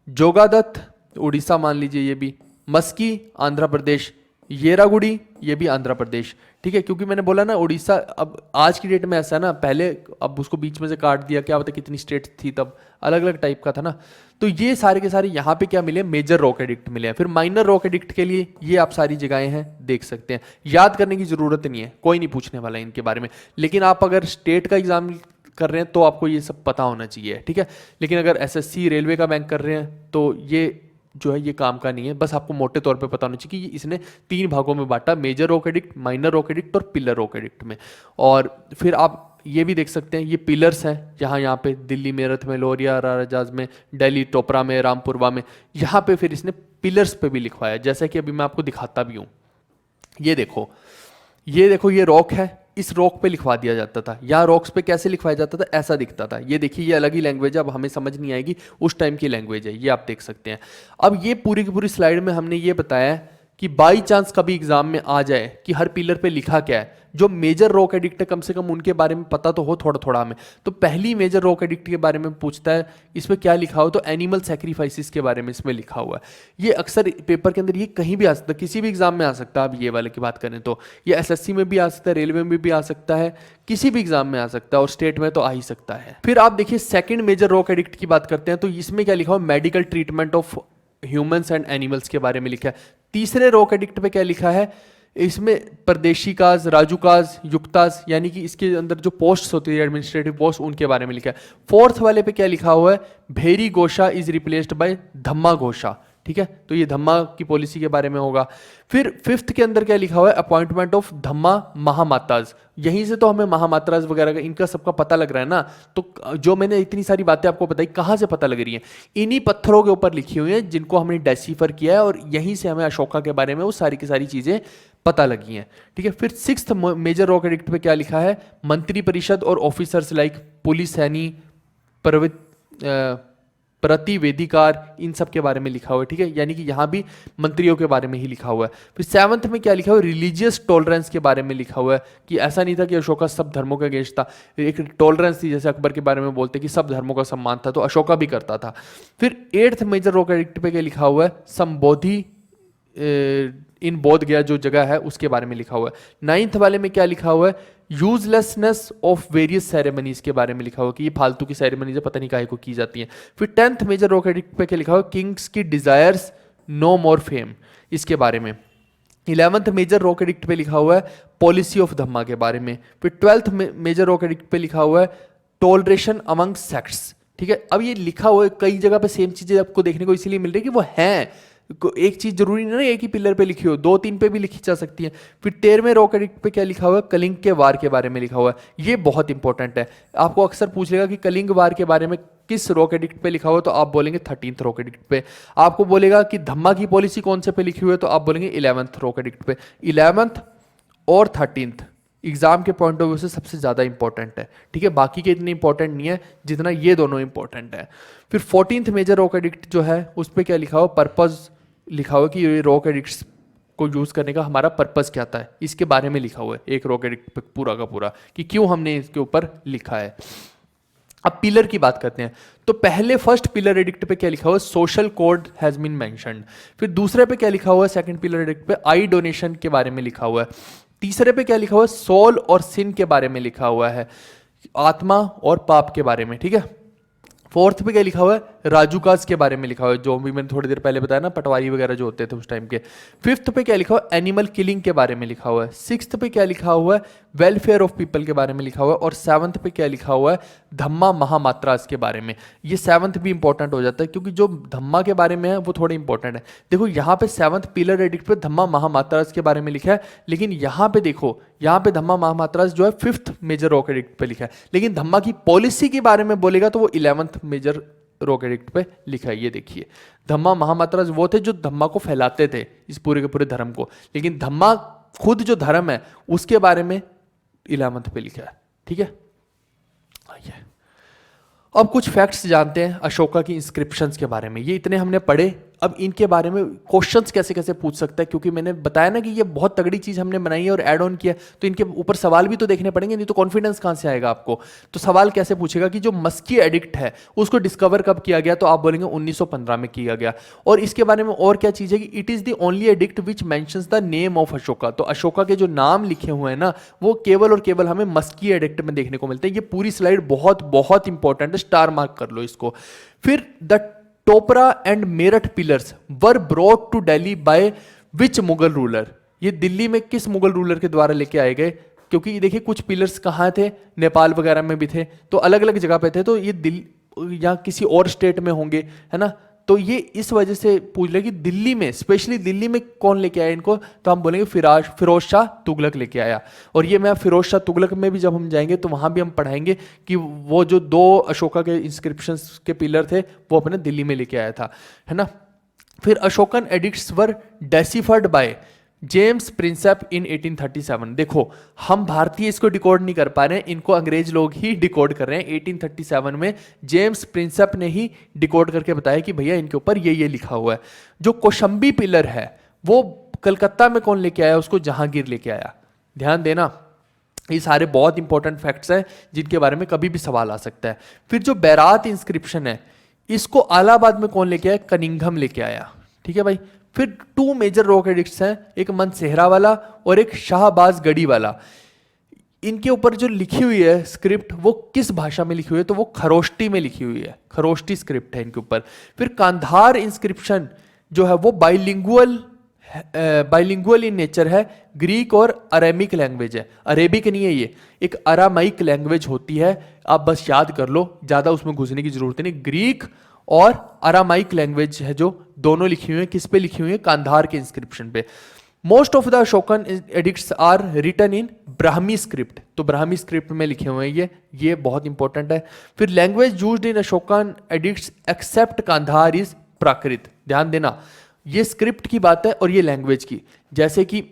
जोगादत्त उड़ीसा मान लीजिए ये भी। मस्की आंध्र प्रदेश। येरागुड़ी ये भी आंध्र प्रदेश, ठीक है। क्योंकि मैंने बोला ना उड़ीसा अब आज की डेट में ऐसा है ना, पहले अब उसको बीच में से काट दिया, क्या पता कितनी स्टेट थी तब, अलग अलग टाइप का था ना। तो ये सारे के सारे यहाँ पे क्या मिले, मेजर रॉक एडिक्ट मिले हैं। फिर माइनर रॉक एडिक्ट के लिए ये आप सारी जगहें हैं, देख सकते हैं। याद करने की जरूरत नहीं है, कोई नहीं पूछने वाला है इनके बारे में। लेकिन आप अगर स्टेट का एग्जाम कर रहे हैं तो आपको ये सब पता होना चाहिए, ठीक है। लेकिन अगर एसएससी रेलवे का बैंक कर रहे हैं तो ये जो है ये काम का नहीं है। बस आपको मोटे तौर पे पता होना चाहिए कि इसने तीन भागों में बांटा, major rock edict, minor rock edict और पिलर रॉक एडिक्ट में। और फिर आप ये भी देख सकते हैं, ये पिलर्स हैं यहाँ पे दिल्ली मेरठ में, लोरिया राजाज में, दिल्ली टोपरा में, रामपुरवा में, यहाँ पे फिर इसने पिलर्स पे भी लिखवाया, जैसा कि अभी मैं आपको दिखाता भी हूँ। ये देखो ये रॉक है, इस रॉक पे लिखवा दिया जाता था। यहाँ रॉक्स पे कैसे लिखवाया जाता था, ऐसा दिखता था। ये देखिए ये अलग ही लैंग्वेज है, अब हमें समझ नहीं आएगी, उस टाइम की लैंग्वेज है, ये आप देख सकते हैं। अब ये पूरी की पूरी स्लाइड में हमने ये बताया कि बाई चांस कभी एग्जाम में आ जाए कि हर पिलर पे लिखा क्या है, जो मेजर रॉक एडिक्ट है कम से कम उनके बारे में पता तो हो थोड़ा थोड़ा हमें। तो पहली मेजर रॉक एडिक्ट के बारे में पूछता है, इसमें क्या लिखा हो, तो एनिमल सेक्रीफाइसेस के बारे में इसमें लिखा हुआ है। ये अक्सर पेपर के अंदर ये कहीं भी आ सकता है, किसी भी एग्जाम में आ सकता है। अब ये वाले की बात करें तो ये एसएससी में भी आ सकता है, रेलवे में भी आ सकता है, किसी भी एग्जाम में आ सकता है, और स्टेट में तो आ ही सकता है। फिर आप देखिए सेकंड मेजर रॉक एडिक्ट की बात करते हैं, तो इसमें क्या लिखा हो, medical treatment of humans and animals के बारे में लिखा है। तीसरे रॉक एडिक्ट पे क्या लिखा है, इसमें परदेशी काज, राजू काज, युक्ताज, यानी कि इसके अंदर जो पोस्ट्स होती है एडमिनिस्ट्रेटिव पोस्ट, उनके बारे में लिखा है। फोर्थ वाले पे क्या लिखा हुआ है, भेरी घोषा इज रिप्लेस्ड बाय धम्मा घोषा, ठीक है, तो ये धम्मा की पॉलिसी के बारे में होगा। फिर फिफ्थ के अंदर क्या लिखा हुआ है, अपॉइंटमेंट ऑफ धम्मा महामाताज। यहीं से तो हमें महामात्राज वगैरह का इनका सबका पता लग रहा है ना। तो जो मैंने इतनी सारी बातें आपको बताई कहाँ से पता लग रही हैं, इन्हीं पत्थरों के ऊपर लिखी हुई हैं जिनको हमने डेसिफर किया है, और यहीं से हमें अशोका के बारे में वो सारी की सारी चीज़ें पता लगी हैं, ठीक है। फिर सिक्स्थ मेजर रॉक एडिक्ट पे क्या लिखा है, मंत्री परिषद और ऑफिसर्स लाइक पुलिस सैनी, प्रतिवेदिकार, इन सब के बारे में लिखा हुआ है, ठीक है, यानी कि यहाँ भी मंत्रियों के बारे में ही लिखा हुआ है। फिर सेवंथ में क्या लिखा हुआ है, रिलीजियस टॉलरेंस के बारे में लिखा हुआ है, कि ऐसा नहीं था कि अशोका सब धर्मों का अगेंस्ट था, एक टॉलरेंस थी, जैसे अकबर के बारे में बोलते कि सब धर्मों का सम्मान था, तो अशोका भी करता था। फिर एट्थ मेजर रॉक एडिक्ट पे क्या लिखा हुआ है, संबोधि इन बोध गया जो जगह है उसके बारे में लिखा हुआ है। नाइन्थ वाले में क्या लिखा हुआ है, यूजलेसनेस ऑफ वेरियस सेरेमनीज के बारे में लिखा हुआ कि ये फालतू की सेरेमनीज पता नहीं काहे को की जाती हैं। फिर टेंथ मेजर रॉक एडिक्ट पे क्या लिखा हुआ, किंग्स की डिजायर्स नो मोर फेम, इसके बारे में। 11th मेजर रॉक एडिक्ट पे लिखा हुआ है पॉलिसी ऑफ धम्मा के बारे में। फिर 12th मेजर रॉक एडिक्ट पे लिखा हुआ है टॉलरेशन अमंग सेक्ट्स, ठीक है। अब ये लिखा हुआ है कई जगह पे सेम चीजें आपको देखने को इसीलिए मिल रही है कि वो हैं, एक चीज जरूरी नहीं ना एक ही पिलर पे लिखी हो, दो तीन पे भी लिखी जा सकती है। फिर 13वें रॉक एडिक्ट पे क्या लिखा हुआ है, कलिंग के वार के बारे में लिखा हुआ है। ये बहुत इंपॉर्टेंट है, आपको अक्सर पूछ लेगा कि कलिंग वार के बारे में किस रॉक एडिक्ट पे लिखा हुआ है, तो आप बोलेंगे 13th रॉक एडिक्ट पे। आपको बोलेगा कि धम्मा की पॉलिसी कौन से पे लिखी हुई है, तो आप बोलेंगे 11th रॉक एडिक्ट पे। 11th और 13th एग्जाम के पॉइंट ऑफ व्यू से सबसे ज्यादा इंपॉर्टेंट है, ठीक है, बाकी के इतने इंपॉर्टेंट नहीं है जितना ये दोनों इंपॉर्टेंट है। फिर 14th मेजर रॉक एडिक्ट जो है उस पर क्या लिखा हुआ, पर्पज लिखा हुआ कि ये रॉक एडिक्ट्स को यूज करने का हमारा पर्पस क्या था, इसके बारे में लिखा हुआ है एक रॉक एडिक्ट पे पूरा का पूरा, कि क्यों हमने इसके ऊपर लिखा है। अब पिलर की बात करते हैं, तो पहले फर्स्ट पिलर एडिक्ट पे क्या लिखा हुआ है, social code has been mentioned. फिर दूसरे पे क्या लिखा हुआ है, सेकंड पिलर एडिक्ट पे आई डोनेशन के बारे में लिखा हुआ है। तीसरे पे क्या लिखा हुआ है, सोल और सिन के बारे में लिखा हुआ है, आत्मा और पाप के बारे में, ठीक है। फोर्थ पे क्या लिखा हुआ है, राजूकाज के बारे में लिखा हुआ है, जो भी मैंने थोड़ी देर पहले बताया ना, पटवारी वगैरह जो होते थे उस टाइम के। फिफ्थ पे क्या लिखा हुआ है, एनिमल किलिंग के बारे में लिखा हुआ है। सिक्स्थ पे क्या लिखा हुआ है, वेलफेयर ऑफ पीपल के बारे में लिखा हुआ है। और सेवंथ पे क्या लिखा हुआ है, धम्मा महामात्रास के बारे में। ये सेवंथ भी इंपॉर्टेंट हो जाता है क्योंकि जो धम्मा के बारे में है वो थोड़े इंपॉर्टेंट है। देखो यहाँ पे सेवंथ पिलर एडिक्ट पे धम्मा महामात्रास के बारे में लिखा है, लेकिन यहाँ पे देखो, यहाँ पे धम्मा महामात्रास जो है फिफ्थ मेजर रॉक एडिक्ट पे लिखा है, लेकिन धम्मा की पॉलिसी के बारे में बोलेगा तो वो 11th मेजर रॉक एडिक्ट पे लिखा है। ये देखिए, धम्मा महामात्रास वो थे जो धम्मा को फैलाते थे इस पूरे के पूरे धर्म को, लेकिन धम्मा खुद जो धर्म है उसके बारे में 11th पे लिखा है, ठीक है। आइए अब कुछ फैक्ट्स जानते हैं अशोका की इंस्क्रिप्शंस के बारे में। ये इतने हमने पढ़े, अब इनके बारे में क्वेश्चंस कैसे कैसे पूछ सकता है, क्योंकि मैंने बताया ना कि ये बहुत तगड़ी चीज हमने बनाई है और ऐड ऑन किया, तो इनके ऊपर सवाल भी तो देखने पड़ेंगे, नहीं तो कॉन्फिडेंस कहां से आएगा आपको। तो सवाल कैसे पूछेगा कि जो मस्की एडिक्ट है उसको डिस्कवर कब किया गया, तो आप बोलेंगे 1915 में किया गया। और इसके बारे में और क्या चीज है कि it is the only addict which mentions the name of Ashoka. तो अशोका के जो नाम लिखे हुए हैं ना, वो केवल और केवल हमें मस्की एडिक्ट में देखने को मिलते हैं। ये पूरी स्लाइड बहुत बहुत इंपॉर्टेंट है, स्टार मार्क कर लो इसको। फिर the Topra and Meerut pillars were brought to Delhi by which Mughal ruler. ये दिल्ली में किस मुगल रूलर के द्वारा लेके आए गए, क्योंकि देखिए कुछ पिलर्स कहाँ थे, नेपाल वगैरह में भी थे, तो अलग अलग जगह पे थे, तो ये दिल्ली या किसी और स्टेट में होंगे, है ना। तो ये इस वजह से पूछ ले कि दिल्ली में, स्पेशली दिल्ली में कौन लेके आया इनको, तो हम बोलेंगे फिरोज शाह तुगलक लेके आया। और ये मैं फिरोज शाह तुगलक में भी जब हम जाएंगे तो वहां भी हम पढ़ाएंगे कि वो जो दो अशोका के इंस्क्रिप्शंस के पिलर थे वो अपने दिल्ली में लेके आया था, है ना। फिर Ashokan edicts were deciphered by James Prinsep in 1837। देखो हम भारतीय इसको डिकोड नहीं कर पा रहे हैं, इनको अंग्रेज लोग ही डिकोड कर रहे हैं। 1837 में जेम्स प्रिंसेप ने ही डिकोड करके बताया कि भैया इनके ऊपर ये लिखा हुआ है। जो कौशंबी पिलर है वो कलकत्ता में कौन लेके आया उसको? जहांगीर लेके आया। ध्यान देना, ये सारे बहुत इंपॉर्टेंट फैक्ट्स हैं जिनके बारे में कभी भी सवाल आ सकता है। फिर जो बैरात इंस्क्रिप्शन है इसको इलाहाबाद में कौन लेके आया? कनिंघम लेके आया। ठीक है भाई। फिर 2 मेजर रॉक एडिक्ट्स हैं, एक मनसेहरा वाला और एक शाहबाज गढ़ी वाला। इनके ऊपर जो लिखी हुई है स्क्रिप्ट वो किस भाषा में लिखी हुई है? तो वो खरोष्टी में लिखी हुई है, खरोष्टी स्क्रिप्ट है इनके ऊपर। फिर कांधार इंस्क्रिप्शन जो है वो बाइलिंगुअल इन नेचर है, ग्रीक और अरेमिक लैंग्वेज है। अरेबिक नहीं है, ये एक अरामाइक लैंग्वेज होती है, आप बस याद कर लो, ज़्यादा उसमें घुसने की जरूरत नहीं। ग्रीक और अरामाइक लैंग्वेज है जो दोनों लिखी हुई है। किस पे लिखी हुई है? कांधार के इंस्क्रिप्शन पे। Most of the Ashokan edicts are written in Brahmi script, तो ब्राह्मी स्क्रिप्ट में लिखे हुए हैं ये बहुत इंपॉर्टेंट है। फिर language used in Ashokan edicts except Kandahar is Prakrit. ध्यान देना, ये स्क्रिप्ट की बात है और ये लैंग्वेज की। जैसे कि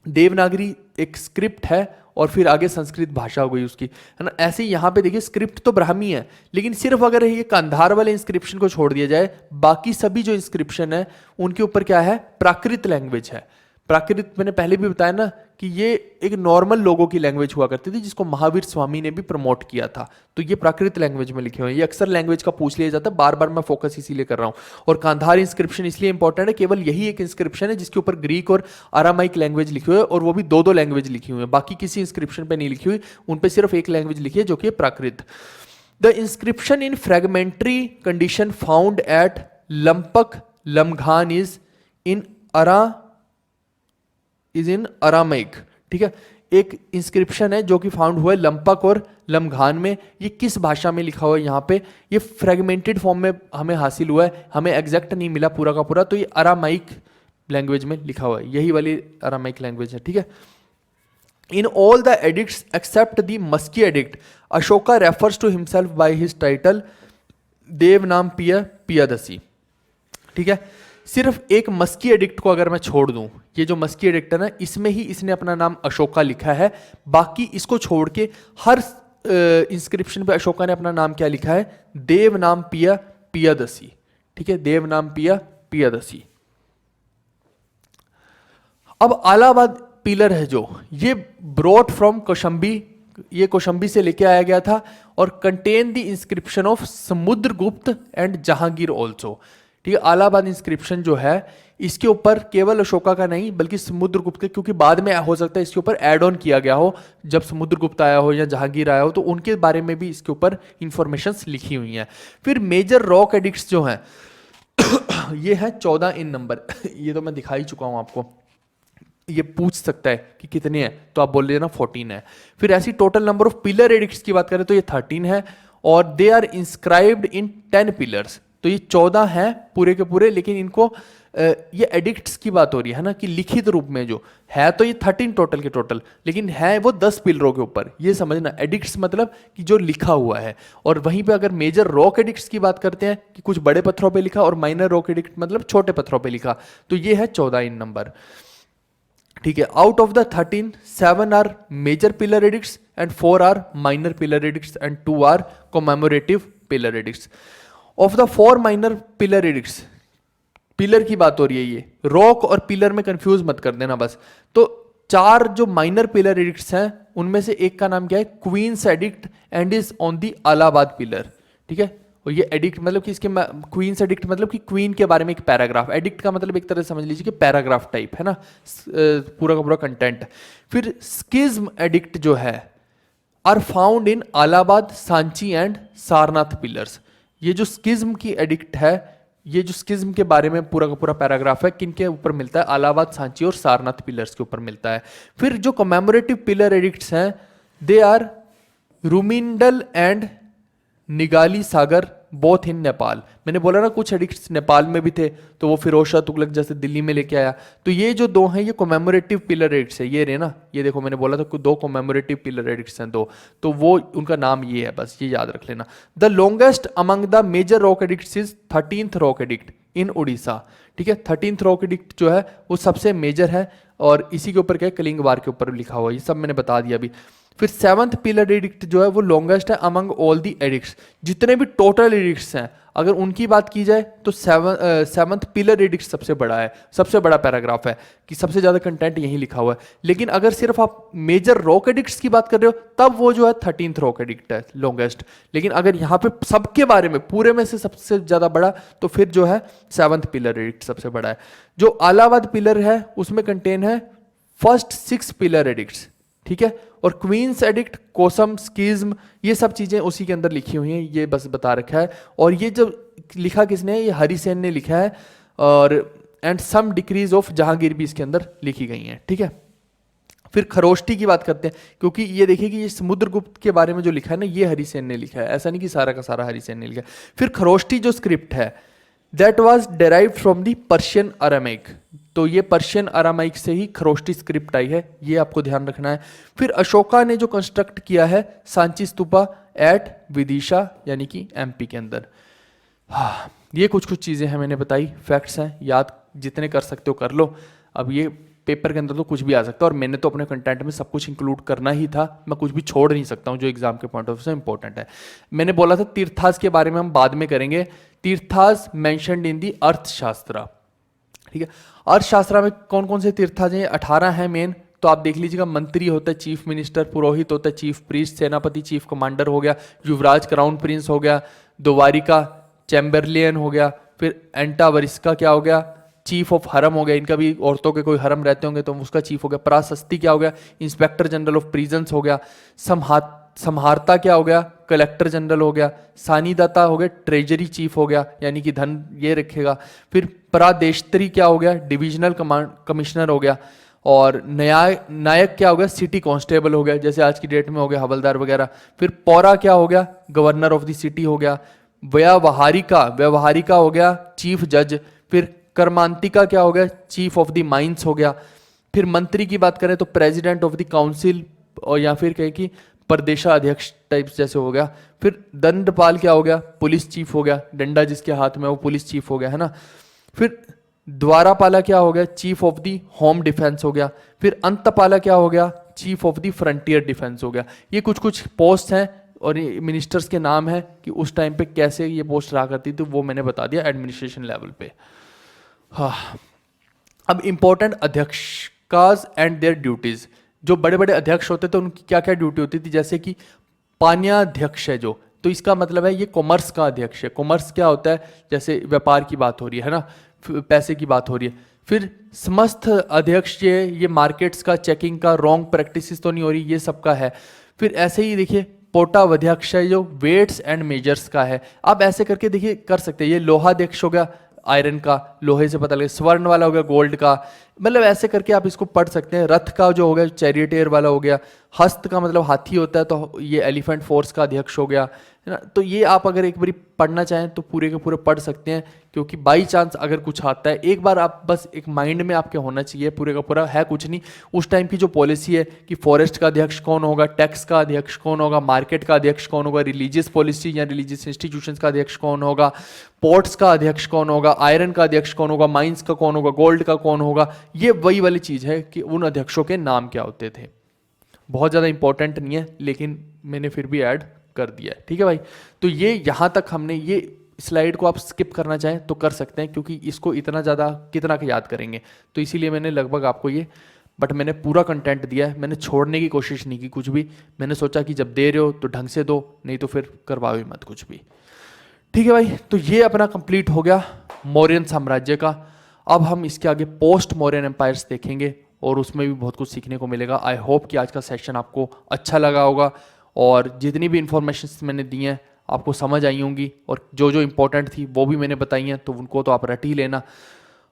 देवनागरी एक स्क्रिप्ट है और फिर आगे संस्कृत भाषा हो गई उसकी, है ना। ऐसे ही यहाँ पे देखिए स्क्रिप्ट तो ब्राह्मी है, लेकिन सिर्फ अगर ये कांधार वाले इंस्क्रिप्शन को छोड़ दिया जाए, बाकी सभी जो इंस्क्रिप्शन है उनके ऊपर क्या है? प्राकृत लैंग्वेज है। प्राकृत मैंने पहले भी बताया ना कि ये एक नॉर्मल लोगों की लैंग्वेज हुआ करती थी जिसको महावीर स्वामी ने भी प्रमोट किया था। तो ये प्राकृत लैंग्वेज में लिखे हुए हैं। ये अक्सर लैंग्वेज का पूछ लिया जाता है, बार बार मैं फोकस इसीलिए कर रहा हूँ। और कांधार इंस्क्रिप्शन इसलिए इंपॉर्टेंट है, केवल यही एक इंस्क्रिप्शन है जिसके ऊपर ग्रीक और अरामाइक लैंग्वेज लिखी हुई है, और वो भी 2 लैंग्वेज लिखी हुई है। बाकी किसी इंस्क्रिप्शन पे नहीं लिखी हुई, उन पे सिर्फ एक लैंग्वेज लिखी है जो कि Prakrit. The inscription in fragmentary condition found at Lampaka Laghman is in Aramaic. ठीक है, एक इंस्क्रिप्शन है जो कि फाउंड हुआ है लंपक और लमघान में। ये किस भाषा में लिखा हुआ है? यहाँ पे ये फ्रेगमेंटेड फॉर्म में हमें हासिल हुआ है, हमें एग्जैक्ट नहीं मिला पूरा का पूरा, तो ये अरामाइक लैंग्वेज में लिखा हुआ है, यही वाली अरामाइक लैंग्वेज है। ठीक है। In all the edicts except the Maski edict, Ashoka refers to himself by his title Devanam Piyadasi. ठीक है, सिर्फ एक मस्की एडिक्ट को अगर मैं छोड़ दूं, ये जो मस्की एडिक्ट है ना, इसमें ही इसने अपना नाम अशोका लिखा है। बाकी इसको छोड़ के हर इंस्क्रिप्शन पे अशोका ने अपना नाम क्या लिखा है? देवनाम पियदसी। ठीक है, देवनाम पियदसी। अब इलाहाबाद पिलर है जो ये ब्रॉट फ्रॉम कौशंबी, ये कौशंबी से लेके आया गया था, और contain the inscription of Samudragupta and Jahangir also. ठीक है, इलाहाबाद इंस्क्रिप्शन जो है इसके ऊपर केवल अशोका का नहीं बल्कि समुद्रगुप्त के, क्योंकि बाद में हो सकता है इसके ऊपर एड ऑन किया गया हो, जब समुद्रगुप्त आया हो या जहांगीर आया हो, तो उनके बारे में भी इसके ऊपर इंफॉर्मेशंस लिखी हुई हैं। फिर मेजर रॉक एडिक्ट्स जो हैं ये है 14 इन नंबर। ये तो मैं दिखा ही चुका हूं आपको। ये पूछ सकता है कि कितने हैं, तो आप बोल देना 14 है। फिर ऐसी total number of pillar edicts की बात करें तो ये 13 है, और they are inscribed in 10 pillars. तो ये 14 हैं पूरे के पूरे, लेकिन इनको ये एडिक्ट्स की बात हो रही है ना, कि लिखित रूप में जो है, तो ये 13 टोटल के टोटल, लेकिन है वो 10 पिलरों के ऊपर। ये समझना, एडिक्ट्स मतलब कि जो लिखा हुआ है। और वहीं पे अगर मेजर रॉक एडिक्ट्स की बात करते हैं कि कुछ बड़े पत्थरों पे लिखा, और माइनर रॉक एडिक्ट मतलब छोटे पत्थरों पे लिखा, तो ये है 14 इन नंबर। ठीक है, out of the 13, 7 are major pillar edicts and 4 are minor pillar edicts and 2 are commemorative pillar edicts. Of the 4 minor pillar edicts, pillar की बात हो रही है, ये रॉक और पिलर में कंफ्यूज मत कर देना बस। तो 4 जो माइनर पिलर एडिक्ट्स हैं उनमें से एक का नाम क्या है? Queen's edict and is on the Allahabad pillar. ठीक है, और ये एडिक्ट मतलब कि इसके क्वींस एडिक्ट मतलब कि क्वीन के बारे में एक पैराग्राफ। एडिक्ट का मतलब एक तरह से समझ लीजिए कि पैराग्राफ टाइप है ना, पूरा का पूरा कंटेंट। फिर स्किज्म एडिक्ट जो है are found in Allahabad, Sanchi and Sarnath pillars. ये जो स्किज्म की एडिक्ट है, ये जो स्किज्म के बारे में पूरा का पूरा पैराग्राफ है, किन के ऊपर मिलता है? इलाहाबाद, सांची और सारनाथ पिलर्स के ऊपर मिलता है। फिर जो कमेमोरेटिव पिलर एडिक्ट्स हैं, they are Rummindei and Nigali Sagar both in Nepal. मैंने बोला ना कुछ एडिक्ट्स नेपाल में भी थे, तो वो फिरोज शाह तुगलक जैसे दिल्ली में लेके आया। तो ये जो 2 हैं ये कमेमोरेटिव पिलर एडिक्ट्स है, ये रहे ना, ये देखो मैंने बोला था 2 कमेमोरेटिव पिलर एडिक्ट्स हैं 2, तो वो उनका नाम ये है, बस ये याद रख लेना। The longest among the major rock edicts is 13th rock edict in Orissa. ठीक है, 13th रॉक एडिक्ट जो है वो सबसे मेजर है, और इसी के ऊपर क्या है? कलिंग वार के ऊपर लिखा हुआ है। ये सब मैंने बता दिया अभी। फिर सेवंथ पिलर एडिक्ट जो है वो लॉन्गेस्ट है अमंग ऑल दी एडिक्ट्स, जितने भी टोटल एडिक्ट्स हैं अगर उनकी बात की जाए तो सेवंथ पिलर एडिक्ट सबसे बड़ा है, सबसे बड़ा पैराग्राफ है कि सबसे ज़्यादा कंटेंट यहीं लिखा हुआ है। लेकिन अगर सिर्फ आप मेजर रॉक एडिक्ट्स की बात कर रहे हो तब वो जो है 13th रॉक एडिक्ट है लॉन्गेस्ट। लेकिन अगर यहाँ पे सबके बारे में पूरे में से सबसे ज़्यादा बड़ा तो फिर जो है सेवंथ पिलर एडिक्ट सबसे बड़ा है। जो अलाहाबाद पिलर है उसमें कंटेन है फर्स्ट 6 पिलर एडिक्ट्स, ठीक है। और क्वींस एडिक्ट, कोसम, स्कीज्म, ये सब चीज़ें उसी के अंदर लिखी हुई हैं, ये बस बता रखा है। और ये जो लिखा किसने है, ये हरि सेन ने लिखा है। और and some decrees of Jahangir भी इसके अंदर लिखी गई हैं, ठीक है। फिर खरोष्टी की बात करते हैं, क्योंकि ये देखिए कि ये समुद्रगुप्त के बारे में जो लिखा है ना ये हरि सेन ने लिखा है, ऐसा नहीं कि सारा का सारा हरि सेन ने लिखा है। फिर खरोष्टी जो स्क्रिप्ट है that was derived from the Persian Aramaic, तो ये पर्शियन अरामाइक से ही खरोष्टी स्क्रिप्ट आई है, ये आपको ध्यान रखना है। फिर अशोका ने जो कंस्ट्रक्ट किया है सांची स्तूपा एट विदिशा यानी कि एमपी के अंदर। हाँ, ये कुछ कुछ चीज़ें हैं मैंने बताई, फैक्ट्स हैं, याद जितने कर सकते हो कर लो। अब ये पेपर के अंदर तो कुछ भी आ सकता है और मैंने तो अपने कंटेंट में सब कुछ इंक्लूड करना ही था, मैं कुछ भी छोड़ नहीं सकता हूँ जो एग्जाम के पॉइंट ऑफ व्यू से इंपॉर्टेंट है। मैंने बोला था तीर्थास के बारे में हम बाद में करेंगे, तीर्थास मेंशन्ड इन दी अर्थशास्त्र, ठीक है। अर्थशास्त्र में कौन कौन से तीर्थास हैं, 18 हैं मेन, तो आप देख लीजिएगा। मंत्री होता है चीफ मिनिस्टर, पुरोहित होता है चीफ प्रीस्ट, सेनापति चीफ कमांडर हो गया, युवराज क्राउन प्रिंस हो गया, द्वारिका चैम्बरलियन हो गया, फिर एंटावरिस्का क्या हो गया, चीफ ऑफ हरम हो गया, इनका भी औरतों के कोई हरम रहते होंगे तो उसका चीफ हो गया, प्राशस्ती क्या हो गया, इंस्पेक्टर जनरल ऑफ प्रिजन्स हो गया, समहारता क्या हो गया, कलेक्टर जनरल हो गया, सानीदाता हो गया, ट्रेजरी चीफ हो गया यानी कि धन ये रखेगा, फिर प्रादेशत्री क्या हो गया, डिविजनल कमिश्नर हो गया, और नायक क्या हो गया, सिटी कांस्टेबल हो गया जैसे आज की डेट में हो गया हवलदार वगैरह, फिर पौरा क्या हो गया, गवर्नर ऑफ द सिटी हो गया, व्यवहारिका हो गया चीफ जज, फिर कर्मांतिका क्या हो गया, चीफ ऑफ द माइंस हो गया, फिर मंत्री की बात करें तो प्रेसिडेंट ऑफ द काउंसिल और या फिर कहें कि प्रदेशाध्यक्ष टाइप्स जैसे हो गया, फिर दंडपाल क्या हो गया, पुलिस चीफ हो गया, डंडा जिसके हाथ में वो पुलिस चीफ हो गया है ना, फिर द्वारापाला क्या हो गया, chief of the home defence हो गया, फिर अंतपाला क्या हो गया, chief of the frontier defence हो गया। ये कुछ कुछ पोस्ट हैं और ये मिनिस्टर्स के नाम है कि उस टाइम पे कैसे ये पोस्ट रहा करती थी, वो मैंने बता दिया एडमिनिस्ट्रेशन लेवल पे। हाँ, अब इंपॉर्टेंट अध्यक्षकाज एंड देयर ड्यूटीज, जो बड़े बड़े अध्यक्ष होते थे उनकी क्या क्या ड्यूटी होती थी, जैसे कि पान्याध्यक्ष है जो, तो इसका मतलब है ये कॉमर्स का अध्यक्ष है। कॉमर्स क्या होता है, जैसे व्यापार की बात हो रही है ना, पैसे की बात हो रही है। फिर समस्त अध्यक्ष ये मार्केट्स का, चेकिंग का, रॉन्ग प्रैक्टिसेस तो नहीं हो रही, ये सबका है। फिर ऐसे ही देखिए पोटावध्यक्ष है जो वेट्स एंड मेजर्स का है। आप ऐसे करके देखिए कर सकते हैं, ये लोहाध्यक्ष हो गया आयरन का, लोहे से पता लगे, स्वर्ण वाला हो गया गोल्ड का, मतलब ऐसे करके आप इसको पढ़ सकते हैं। रथ का जो हो गया चैरियटेयर वाला हो गया, हस्त का मतलब हाथी होता है तो ये एलिफेंट फोर्स का अध्यक्ष हो गया, है ना। तो ये आप अगर एक बार पढ़ना चाहें तो पूरे के पूरे पढ़ सकते हैं, क्योंकि बाई चांस अगर कुछ आता है एक बार आप बस एक माइंड में आपके होना चाहिए, पूरे का पूरा है कुछ नहीं। उस टाइम की जो पॉलिसी है कि फॉरेस्ट का अध्यक्ष कौन होगा, टैक्स का अध्यक्ष कौन होगा, मार्केट का अध्यक्ष कौन होगा, रिलीजियस पॉलिसी या रिलीजियस इंस्टीट्यूशंस का अध्यक्ष कौन होगा, पोर्ट्स का अध्यक्ष कौन होगा, आयरन का अध्यक्ष कौन होगा, माइंस का कौन होगा, गोल्ड का कौन होगा, ये वही वाली चीज़ है कि उन अध्यक्षों के नाम क्या होते थे। बहुत ज़्यादा इंपॉर्टेंट नहीं है लेकिन मैंने फिर भी ऐड कर दिया है, ठीक है भाई। तो ये यहाँ तक हमने, ये स्लाइड को आप स्किप करना चाहें तो कर सकते हैं, क्योंकि इसको इतना ज़्यादा कितना का याद करेंगे, तो इसीलिए मैंने लगभग आपको ये, बट मैंने पूरा कंटेंट दिया है, मैंने छोड़ने की कोशिश नहीं की कुछ भी। मैंने सोचा कि जब दे रहे हो तो ढंग से दो, नहीं तो फिर करवाओ ही मत कुछ भी, ठीक है भाई। तो ये अपना कंप्लीट हो गया मौर्यन साम्राज्य का। अब हम इसके आगे पोस्ट मौर्यन एम्पायर्स देखेंगे और उसमें भी बहुत कुछ सीखने को मिलेगा। आई होप कि आज का सेशन आपको अच्छा लगा होगा और जितनी भी इंफॉर्मेशन मैंने दी हैं आपको समझ आई होंगी, और जो जो इंपॉर्टेंट थी वो भी मैंने बताई हैं, तो उनको तो आप रट ही लेना।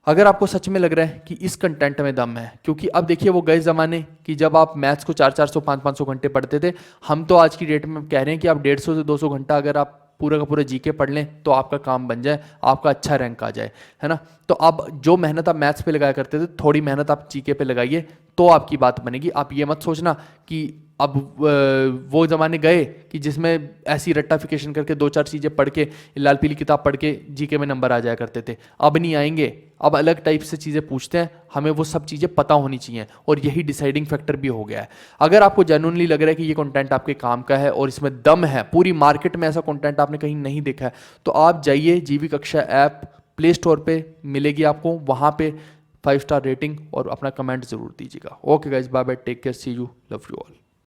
अगर आपको सच में लग रहा है कि इस कंटेंट में दम है, क्योंकि अब देखिए वो गए ज़माने कि जब आप मैथ्स को 400-400 500-500 घंटे पढ़ते थे, हम तो आज की डेट में कह रहे हैं कि आप 150 से 200 घंटा अगर आप पूरा का पूरा जीके पढ़ लें तो आपका काम बन जाए, आपका अच्छा रैंक आ जाए, है ना। तो अब जो मेहनत आप मैथ्स पे लगाया करते थे, थोड़ी मेहनत आप जीके पे लगाइए तो आपकी बात बनेगी। आप ये मत सोचना कि अब वो ज़माने गए कि जिसमें ऐसी रट्टाफिकेशन करके 2-4 चीज़ें पढ़ के, लाल पीली किताब पढ़ के जीके में नंबर आ जाया करते थे। अब नहीं आएंगे, अब अलग टाइप से चीज़ें पूछते हैं, हमें वो सब चीज़ें पता होनी चाहिए और यही डिसाइडिंग फैक्टर भी हो गया है। अगर आपको जेन्युइनली लग रहा है कि ये कंटेंट आपके काम का है और इसमें दम है, पूरी मार्केट में ऐसा कंटेंट आपने कहीं नहीं देखा है, तो आप जाइए जीवी कक्षा ऐप प्ले स्टोर पे मिलेगी आपको, वहाँ पे 5 स्टार रेटिंग और अपना कमेंट ज़रूर दीजिएगा। Okay guys, bye bye, take care, see you, love you all.